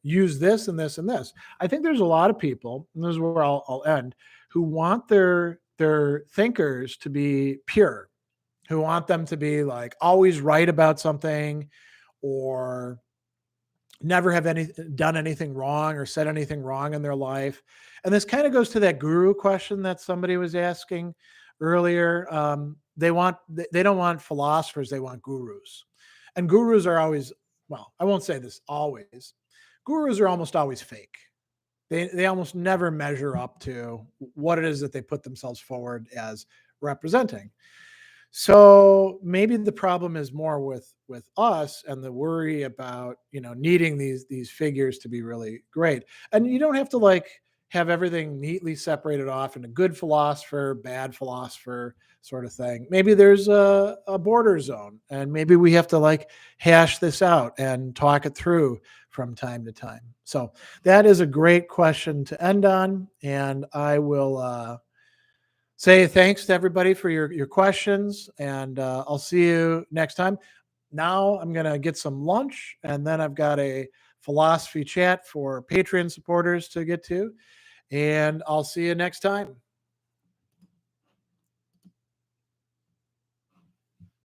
use this and this and this. I think there's a lot of people, and this is where I'll end, who want their thinkers to be pure, who want them to be like always right about something, or never have done anything wrong or said anything wrong in their life. And this kind of goes to that guru question that somebody was asking earlier. They don't want philosophers, they want gurus. And gurus are always, well, I won't say this always. Gurus are almost always fake. They almost never measure up to what it is that they put themselves forward as representing. So maybe the problem is more with us and the worry about, needing these figures to be really great. And you don't have to like have everything neatly separated off into good philosopher, bad philosopher sort of thing. Maybe there's a border zone, and maybe we have to like hash this out and talk it through from time to time. So that is a great question to end on, and I will say thanks to everybody for your questions, and I'll see you next time. Now I'm going to get some lunch, and then I've got a philosophy chat for Patreon supporters to get to, and I'll see you next time.